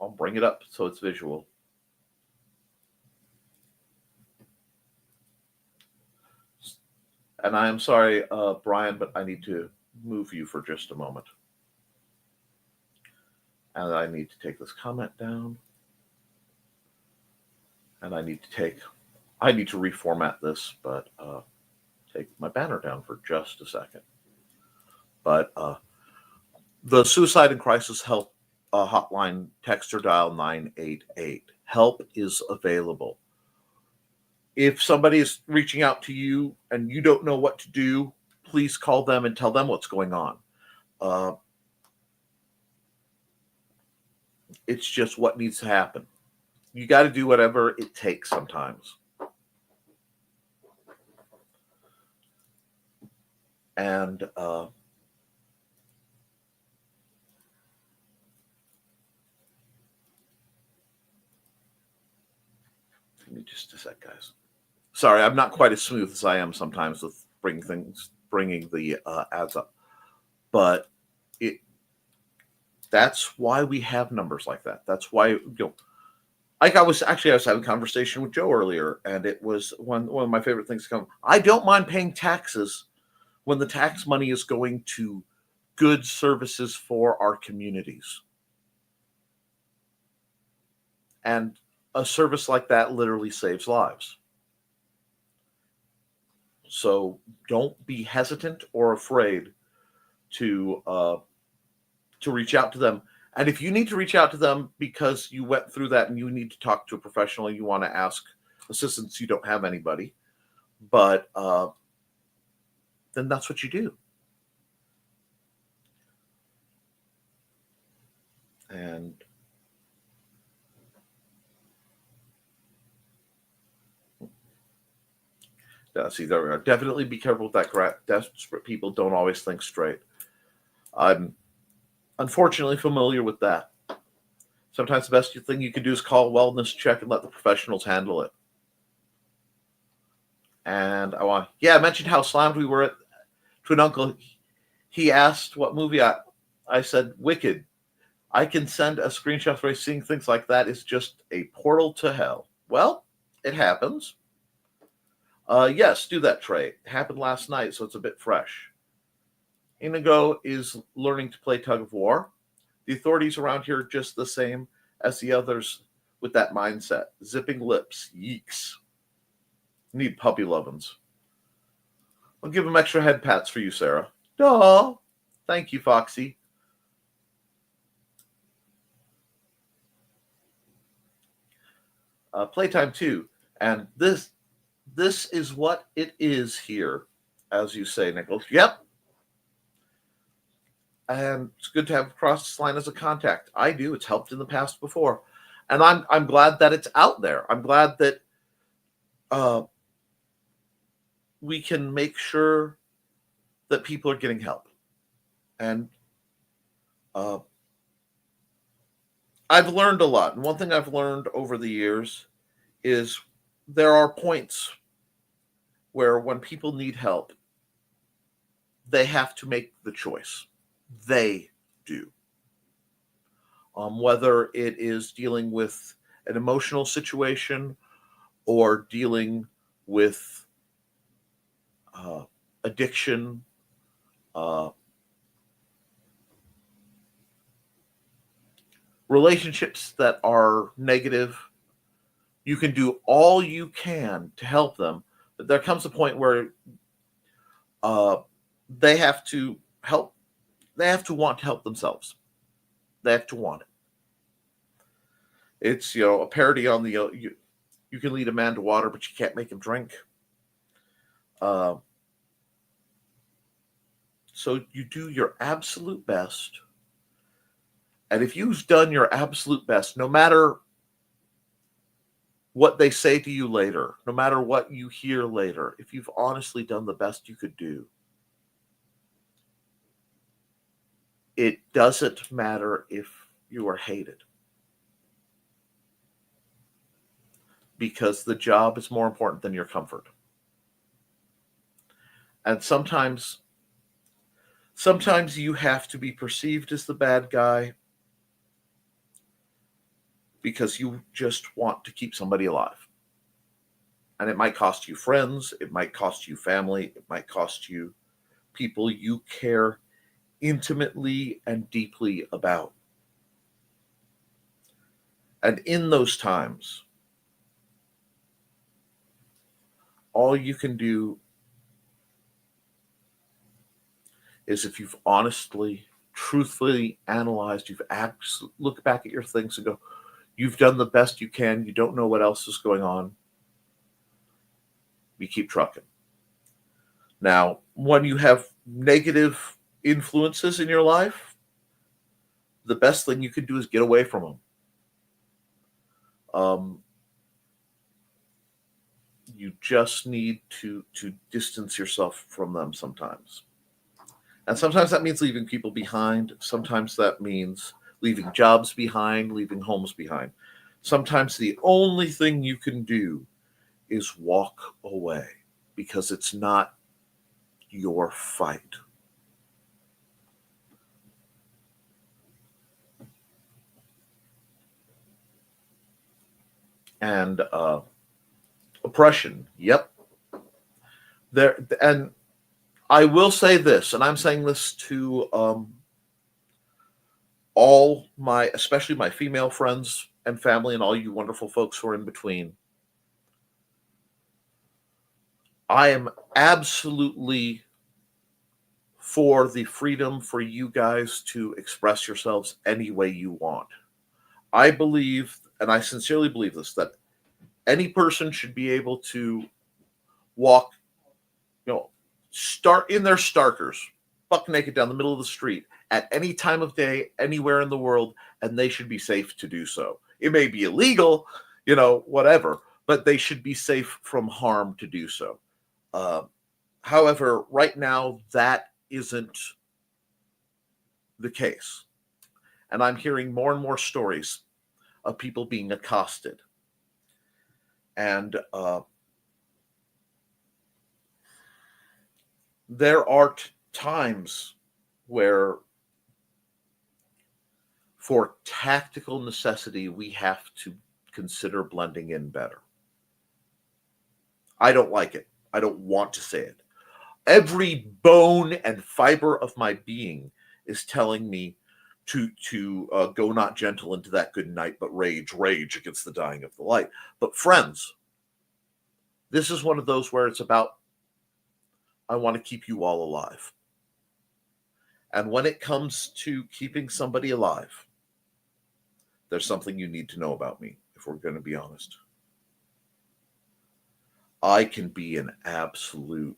I'll bring it up so it's visual. And I am sorry, Brian, but I need to move you for just a moment. And I need to take this comment down. And I need to reformat this, but take my banner down for just a second. But the Suicide and Crisis Help hotline, text or dial 988. Help is available. If somebody is reaching out to you and you don't know what to do, please call them and tell them what's going on. It's just what needs to happen. You got to do whatever it takes sometimes. And give me just a sec, guys. Sorry, I'm not quite as smooth as I am sometimes with bringing the ads up, but that's why we have numbers like that. That's why, like I was having a conversation with Joe earlier, and it was one of my favorite things to come. I don't mind paying taxes when the tax money is going to good services for our communities. And a service like that literally saves lives. So don't be hesitant or afraid to reach out to them. And if you need to reach out to them because you went through that and you need to talk to a professional, you want to ask assistance, you don't have anybody, but then that's what you do. And see, there we are. Definitely be careful with that. Desperate people don't always think straight. I'm unfortunately familiar with that. Sometimes the best thing you can do is call a wellness check and let the professionals handle it. And I mentioned how slammed we were to an uncle. He asked what movie I said, Wicked. I can send a screenshot where seeing things like that is just a portal to hell. Well, it happens. Yes, do that, Trey. It happened last night, so it's a bit fresh. Inigo is learning to play tug of war. The authorities around here are just the same as the others with that mindset. Zipping lips. Yeeks. Need puppy lovin's. I'll give him extra head pats for you, Sarah. Duh. Thank you, Foxy. Playtime 2. And this is what it is here, as you say, Nicholas. Yep. And it's good to have across this line as a contact. I do. It's helped in the past before. And I'm glad that it's out there. I'm glad that we can make sure that people are getting help. And I've learned a lot. And one thing I've learned over the years is there are points where when people need help, they have to make the choice. They do. Whether it is dealing with an emotional situation or dealing with addiction, relationships that are negative, you can do all you can to help them, but there comes a point where they have to help. They have to want to help themselves. They have to want it. It's a parody on the you can lead a man to water, but you can't make him drink. So you do your absolute best, and if you've done your absolute best, no matter what they say to you later, no matter what you hear later, if you've honestly done the best you could do, it doesn't matter if you are hated. Because the job is more important than your comfort. And sometimes you have to be perceived as the bad guy because you just want to keep somebody alive. And it might cost you friends, it might cost you family, it might cost you people you care intimately and deeply about. And in those times, all you can do is if you've honestly, truthfully analyzed, look back at your things and go, you've done the best you can. You don't know what else is going on. You keep trucking. Now, when you have negative influences in your life, the best thing you can do is get away from them. You just need to distance yourself from them sometimes. And sometimes that means leaving people behind. Sometimes that means leaving jobs behind, leaving homes behind. Sometimes the only thing you can do is walk away because it's not your fight. And oppression, yep. There, and I will say this, and I'm saying this to all my, especially my female friends and family, and all you wonderful folks who are in between. I am absolutely for the freedom for you guys to express yourselves any way you want. I believe, and I sincerely believe this, that any person should be able to walk, start in their starkers, buck naked down the middle of the street at any time of day, anywhere in the world, and they should be safe to do so. It may be illegal, whatever, but they should be safe from harm to do so. However, right now, that isn't the case. And I'm hearing more and more stories of people being accosted. And there are times where, for tactical necessity, we have to consider blending in better. I don't like it. I don't want to say it. Every bone and fiber of my being is telling me to go not gentle into that good night, but rage against the dying of the light. But friends, this is one of those where it's about, I want to keep you all alive. And when it comes to keeping somebody alive, there's something you need to know about me, if we're going to be honest. I can be an absolute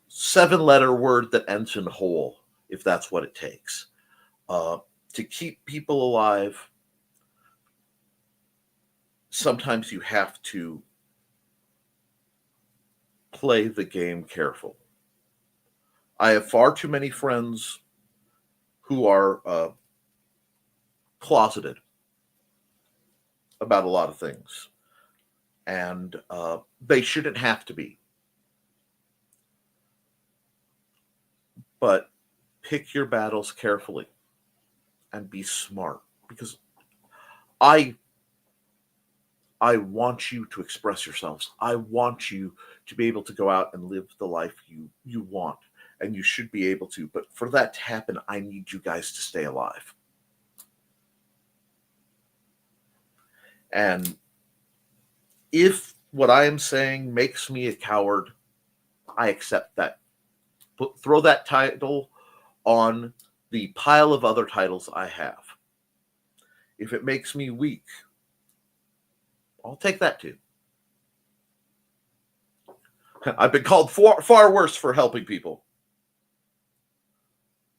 7-letter word that ends in whole, if that's what it takes. To keep people alive, sometimes you have to play the game careful. I have far too many friends who are closeted about a lot of things, and they shouldn't have to be. But pick your battles carefully and be smart, because I want you to express yourselves. I want you to be able to go out and live the life you want, and you should be able to. But for that to happen, I need you guys to stay alive. And if what I am saying makes me a coward, I accept that. Throw that title on the pile of other titles I have. If it makes me weak, I'll take that too. I've been called far worse for helping people.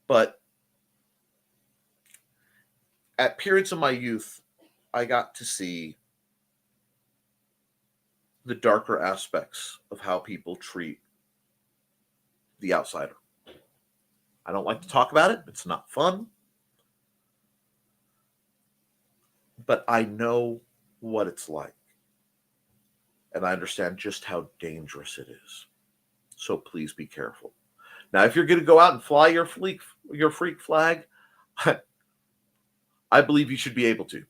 But at periods of my youth, I got to see the darker aspects of how people treat the outsider. I don't like to talk about it. It's not fun. But I know what it's like. And I understand just how dangerous it is. So please be careful. Now, if you're going to go out and fly your freak flag, I believe you should be able to.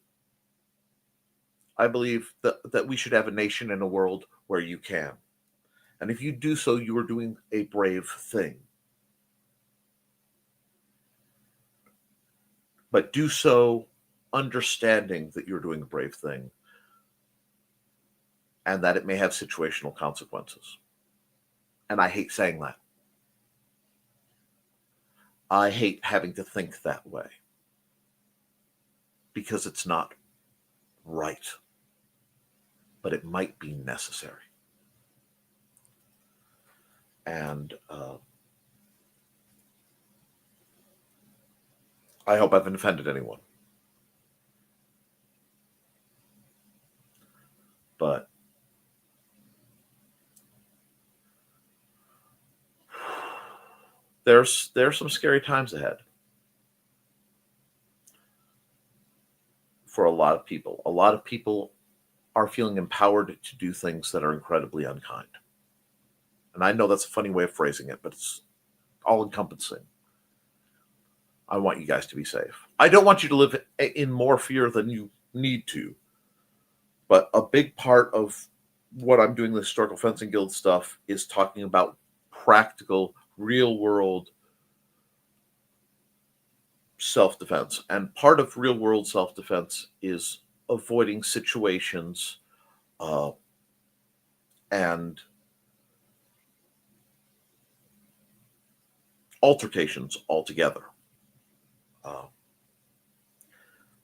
I believe that we should have a nation and a world where you can. And if you do so, you are doing a brave thing. But do so understanding that you're doing a brave thing and that it may have situational consequences. And I hate saying that. I hate having to think that way because it's not right, but it might be necessary. And I hope I haven't offended anyone. But there's some scary times ahead for a lot of people. A lot of people are feeling empowered to do things that are incredibly unkind. And I know that's a funny way of phrasing it, but it's all encompassing. I want you guys to be safe. I don't want you to live in more fear than you need to. But a big part of what I'm doing, the Historical Fencing Guild stuff, is talking about practical, real world self-defense. And part of real world self-defense is avoiding situations and altercations altogether.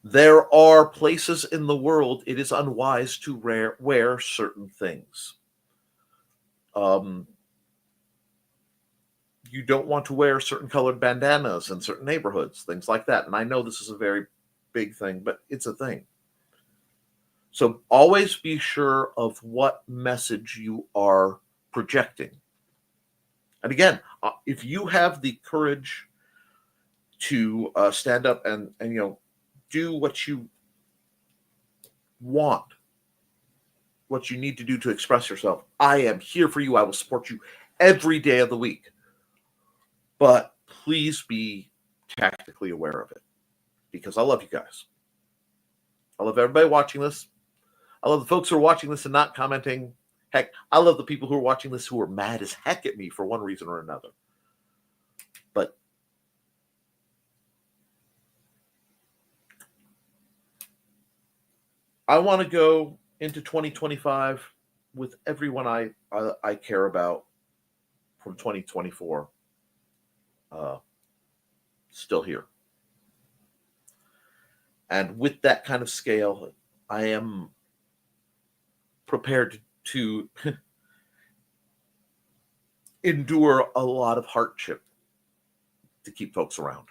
There are places in the world it is unwise to wear certain things. You don't want to wear certain colored bandanas in certain neighborhoods, things like that. And I know this is a very big thing, but it's a thing. So always be sure of what message you are projecting. And again, if you have the courage to stand up and do what you want, what you need to do to express yourself, I am here for you. I will support you every day of the week. But please be tactically aware of it, because I love you guys. I love everybody watching this. I love the folks who are watching this and not commenting. Heck, I love the people who are watching this who are mad as heck at me for one reason or another. But I want to go into 2025 with everyone I care about from 2024 still here. And with that kind of scale, I am prepared to endure a lot of hardship to keep folks around.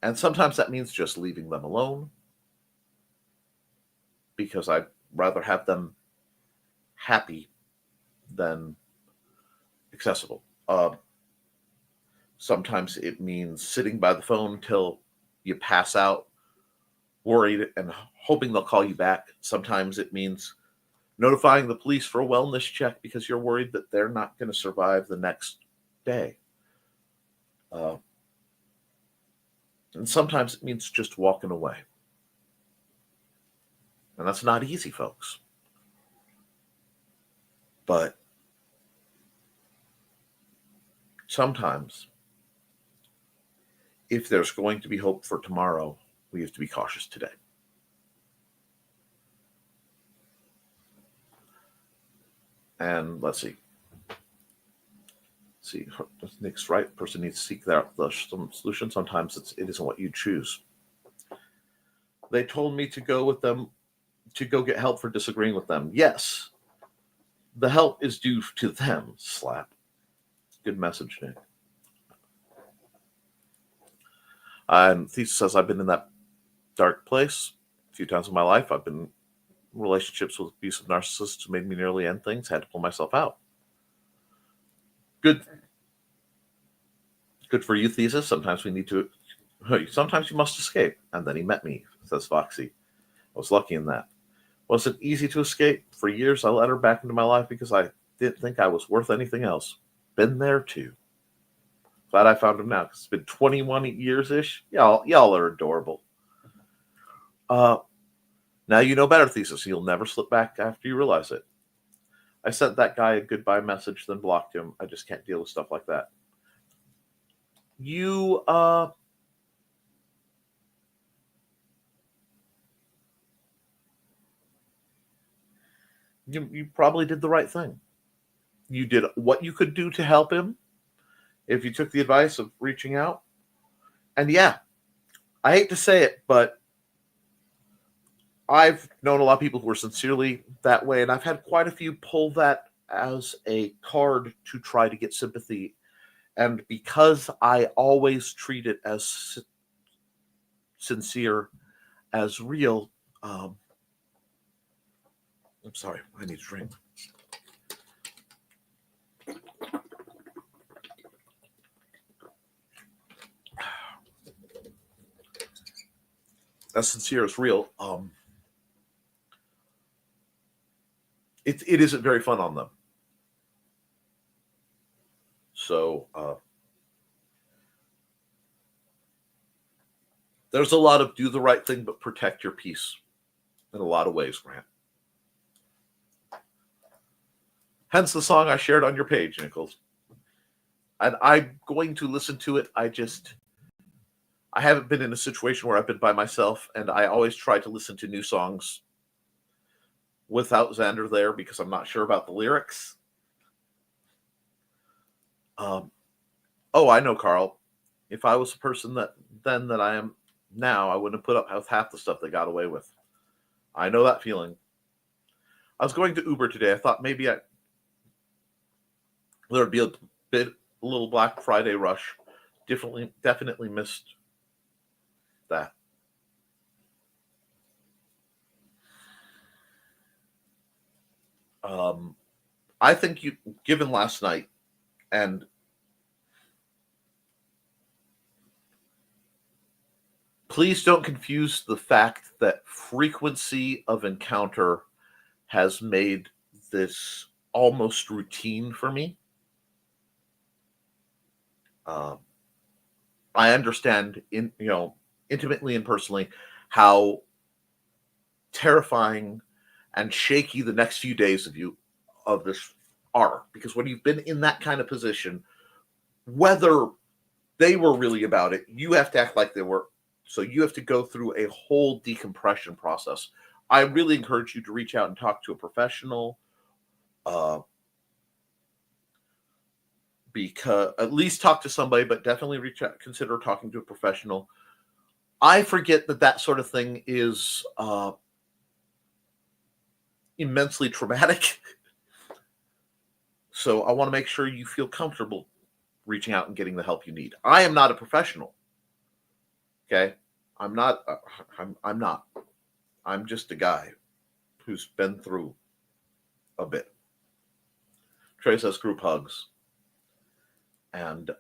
And sometimes that means just leaving them alone, because I'd rather have them happy than accessible. Sometimes it means sitting by the phone till you pass out, worried and hoping they'll call you back. Sometimes it means notifying the police for a wellness check because you're worried that they're not going to survive the next day. And sometimes it means just walking away. And that's not easy, folks. But sometimes, if there's going to be hope for tomorrow, we have to be cautious today. And let's see. Nick's right. Person needs to seek out the solution. Sometimes it isn't what you choose. They told me to go with them, to go get help for disagreeing with them. Yes, the help is due to them. Slap. Good message, Nick. And Thesis says, I've been in that dark place a few times in my life. I've been in relationships with abusive narcissists who made me nearly end things. Had to pull myself out. Good for you, Thesis. Sometimes you must escape. And then he met me, says Foxy. I was lucky in that. Was it easy to escape? For years, I let her back into my life because I didn't think I was worth anything else. Been there too. Glad I found him now. It's been 21 years-ish. Y'all are adorable. Now you know better, Thesis. You'll never slip back after you realize it. I sent that guy a goodbye message, then blocked him. I just can't deal with stuff like that. You probably did the right thing. You did what you could do to help him if you took the advice of reaching out. And yeah, I hate to say it, but I've known a lot of people who are sincerely that way, and I've had quite a few pull that as a card to try to get sympathy. And because I always treat it as sincere, as real, I'm sorry, I need a drink. as sincere as real, it isn't very fun on them. So there's a lot of do the right thing but protect your peace in a lot of ways, Grant. Hence the song I shared on your page, Nichols. And I'm going to listen to it. I haven't been in a situation where I've been by myself, and I always try to listen to new songs without Xander there because I'm not sure about the lyrics. Oh, I know, Carl. If I was the person that I am now, I wouldn't have put up with half the stuff they got away with. I know that feeling. I was going to Uber today. I thought maybe there would be a little Black Friday rush. Definitely missed that. I think given last night, and please don't confuse the fact that frequency of encounter has made this almost routine for me. I understand intimately and personally how terrifying and shaky the next few days of this are, because when you've been in that kind of position, whether they were really about it, you have to act like they were. So you have to go through a whole decompression process. I really encourage you to reach out and talk to a professional, because at least talk to somebody, but definitely consider talking to a professional. I forget that sort of thing is immensely traumatic. So I want to make sure you feel comfortable reaching out and getting the help you need. I am not a professional. Okay? I'm not. I'm just a guy who's been through a bit. Trey says group hugs. And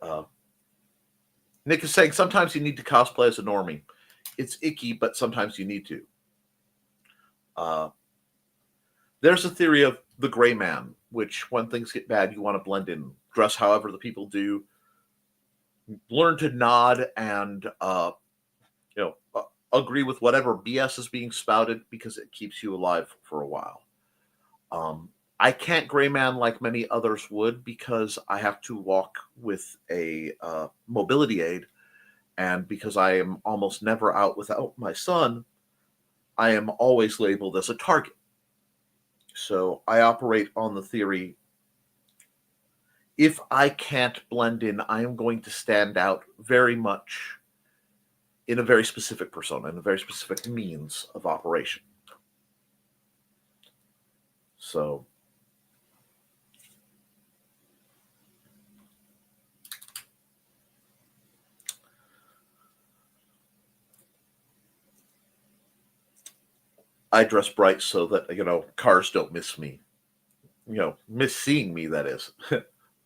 Nick is saying sometimes you need to cosplay as a normie. It's icky, but sometimes you need to. There's a theory of the gray man, which when things get bad, you want to blend in, dress however the people do, learn to nod and agree with whatever BS is being spouted because it keeps you alive for a while. I can't gray man like many others would because I have to walk with a mobility aid, and because I am almost never out without my son, I am always labeled as a target. So I operate on the theory, if I can't blend in, I am going to stand out very much in a very specific persona, in a very specific means of operation. So I dress bright so that, cars don't miss me. Miss seeing me, that is,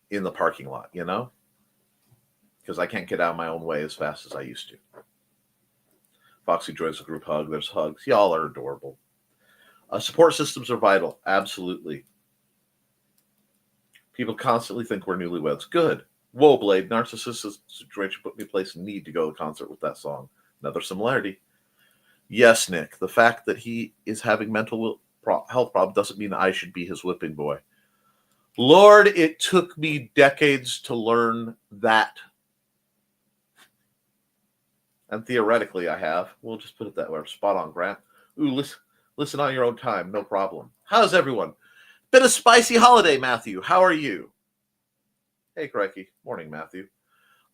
in the parking lot, because I can't get out of my own way as fast as I used to. Foxy joins the group hug. There's hugs. Y'all are adorable. Support systems are vital. Absolutely. People constantly think we're newlyweds. Good. Whoa, Blade. Narcissistic situation put me in place and need to go to a concert with that song. Another similarity. Yes, Nick. The fact that he is having mental health problems doesn't mean I should be his whipping boy. Lord, it took me decades to learn that. And theoretically, I have. We'll just put it that way. Spot on, Grant. Ooh, listen on your own time. No problem. How's everyone? Been a spicy holiday, Matthew. How are you? Hey, Crikey. Morning, Matthew.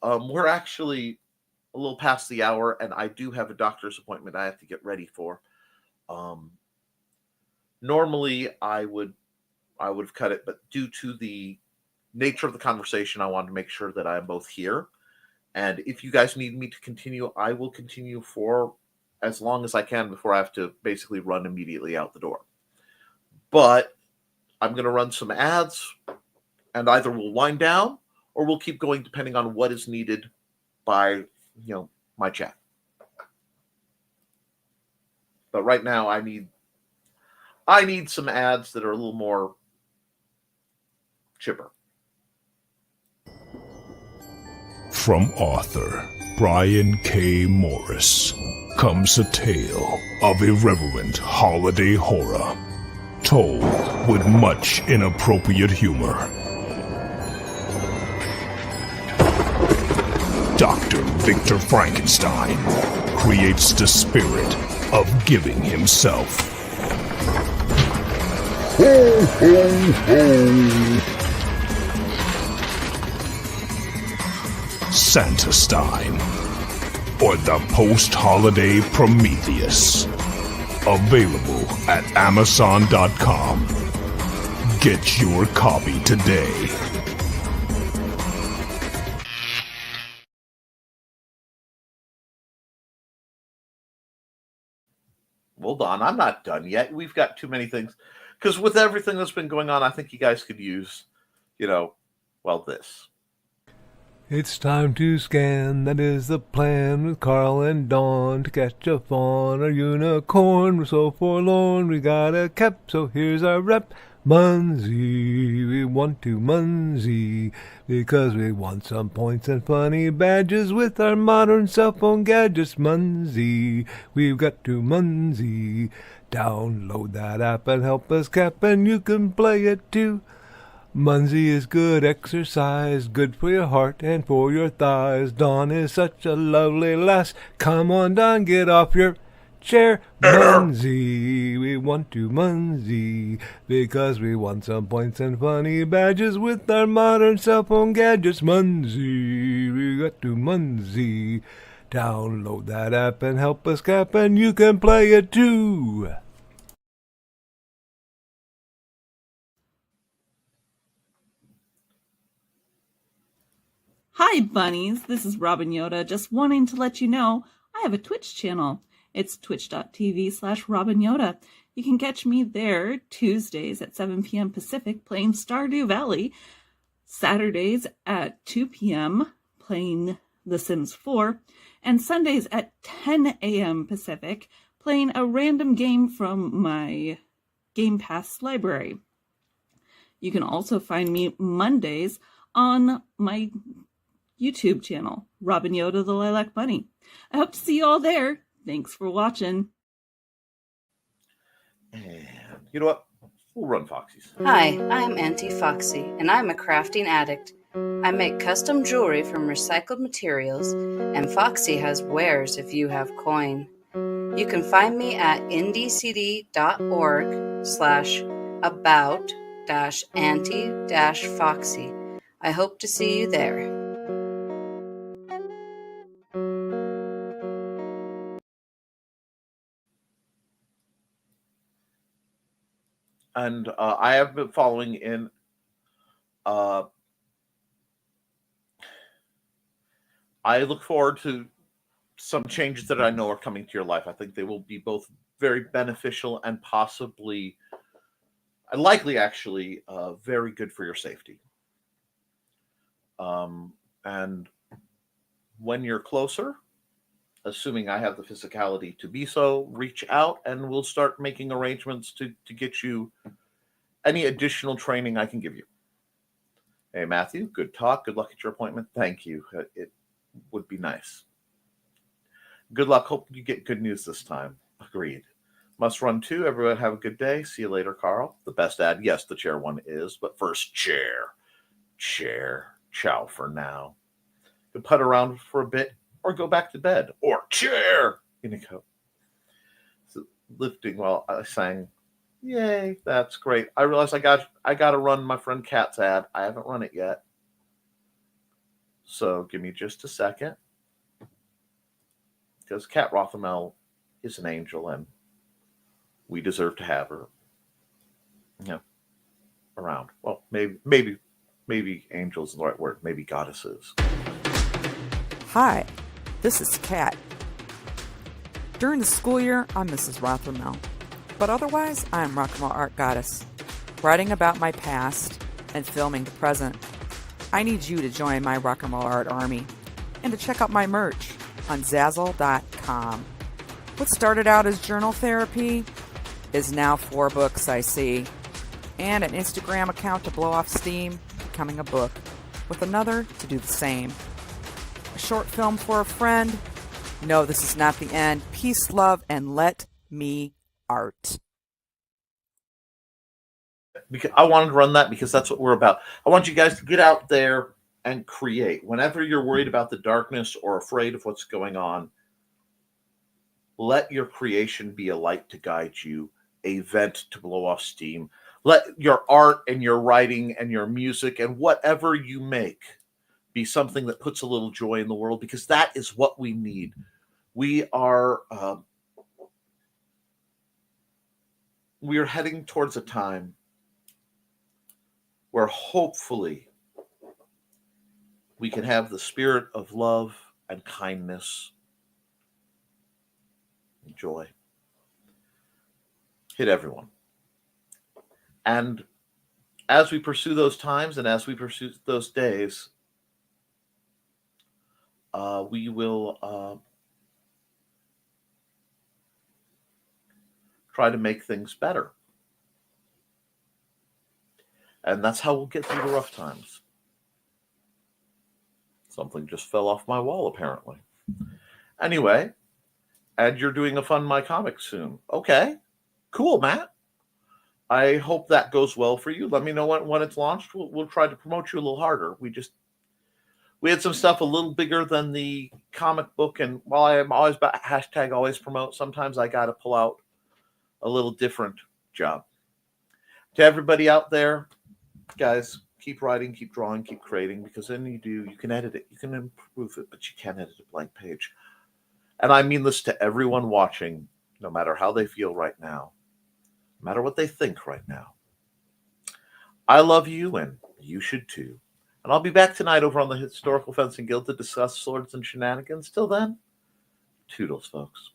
We're actually a little past the hour, and I do have a doctor's appointment I have to get ready for. Normally, I would have cut it, but due to the nature of the conversation, I wanted to make sure that I'm both here. And if you guys need me to continue, I will continue for as long as I can before I have to basically run immediately out the door. But I'm going to run some ads, and either we'll wind down or we'll keep going depending on what is needed by, my chat. But right now, I need some ads that are a little more chipper. From author Brian K. Morris comes a tale of irreverent holiday horror, told with much inappropriate humor. Dr. Victor Frankenstein creates the spirit of giving himself. Ho, ho, ho! Santastein, or the post-holiday Prometheus. Available at Amazon.com. Get your copy today. Hold on, I'm not done yet. We've got too many things. Because with everything that's been going on, I think you guys could use, this. It's time to scan, that is the plan, with Carl and Dawn to catch a fawn or unicorn. We're so forlorn, we got a Koepp, so here's our rep. Munsey, we want to Munsey, because we want some points and funny badges with our modern cell phone gadgets. Munsey, we've got to Munsey. Download that app and help us Koepp, and you can play it too. Munsey is good exercise, good for your heart and for your thighs. Dawn is such a lovely lass. Come on, Dawn, get off your chair. Munsey, we want to Munsey, because we want some points and funny badges with our modern cell phone gadgets. Munsey, we got to Munsey. Download that app and help us Koepp, and you can play it too. Hi, bunnies. This is Robin Yoda, just wanting to let you know I have a Twitch channel. It's twitch.tv/Robin Yoda. You can catch me there Tuesdays at 7 p.m. Pacific playing Stardew Valley, Saturdays at 2 p.m. playing The Sims 4, and Sundays at 10 a.m. Pacific playing a random game from my Game Pass library. You can also find me Mondays on my YouTube channel, Robin Yoda the Lilac Bunny. I hope to see you all there. Thanks for watching. And you know what? We'll run Foxy's. Hi, I'm Auntie Foxy, and I'm a crafting addict. I make custom jewelry from recycled materials, and Foxy has wares if you have coin. You can find me at ndcd.org/about-auntie-foxy. I hope to see you there. And I have been following in. I look forward to some changes that I know are coming to your life. I think they will be both very beneficial and possibly, likely actually, very good for your safety. And when you're closer, assuming I have the physicality to be so, reach out and we'll start making arrangements to get you any additional training I can give you. Hey, Matthew, good talk. Good luck at your appointment. Thank you. It would be nice. Good luck. Hope you get good news this time. Agreed. Must run too. Everyone have a good day. See you later, Carl. The best ad. Yes, the chair one is, but first chair. Ciao for now. You put around for a bit or go back to bed or chair. So lifting while I sang. Yay, that's great. I realized I got to run my friend Kat's ad. I haven't run it yet. So give me just a second. Because Kat Rothermel is an angel and we deserve to have her around. Well, maybe angels is the right word. Maybe goddesses. Hi, this is Kat. During the school year, I'm Mrs. Rothermel. But otherwise, I'm Rock and Roll Art Goddess, writing about my past and filming the present. I need you to join my Rock and Roll Art army and to check out my merch on Zazzle.com. What started out as journal therapy is now 4 books, I see, and an Instagram account to blow off steam, becoming a book, with another to do the same. A short film for a friend. No, this is not the end. Peace, love, and let me art. Because I wanted to run that because that's what we're about. I want you guys to get out there and create. Whenever you're worried about the darkness or afraid of what's going on, let your creation be a light to guide you, a vent to blow off steam. Let your art and your writing and your music and whatever you make be something that puts a little joy in the world, because that is what we need. We are heading towards a time where hopefully we can have the spirit of love and kindness and joy hit everyone. And as we pursue those times and as we pursue those days, we will try to make things better. And that's how we'll get through the rough times. Something just fell off my wall, apparently. Anyway, and you're doing a Fund My Comics soon. Okay, cool, Matt. I hope that goes well for you. Let me know when it's launched. We'll try to promote you a little harder. We had some stuff a little bigger than the comic book, and while I am always hashtag always promote, sometimes I got to pull out a little different job. To everybody out there, guys, keep writing, keep drawing, keep creating, because then you can edit it, you can improve it, but you can't edit a blank page. And I mean this to everyone watching, no matter how they feel right now, no matter what they think right now. I love you, and you should too. And I'll be back tonight over on the Historical Fencing Guild to discuss swords and shenanigans. Till then, toodles, folks.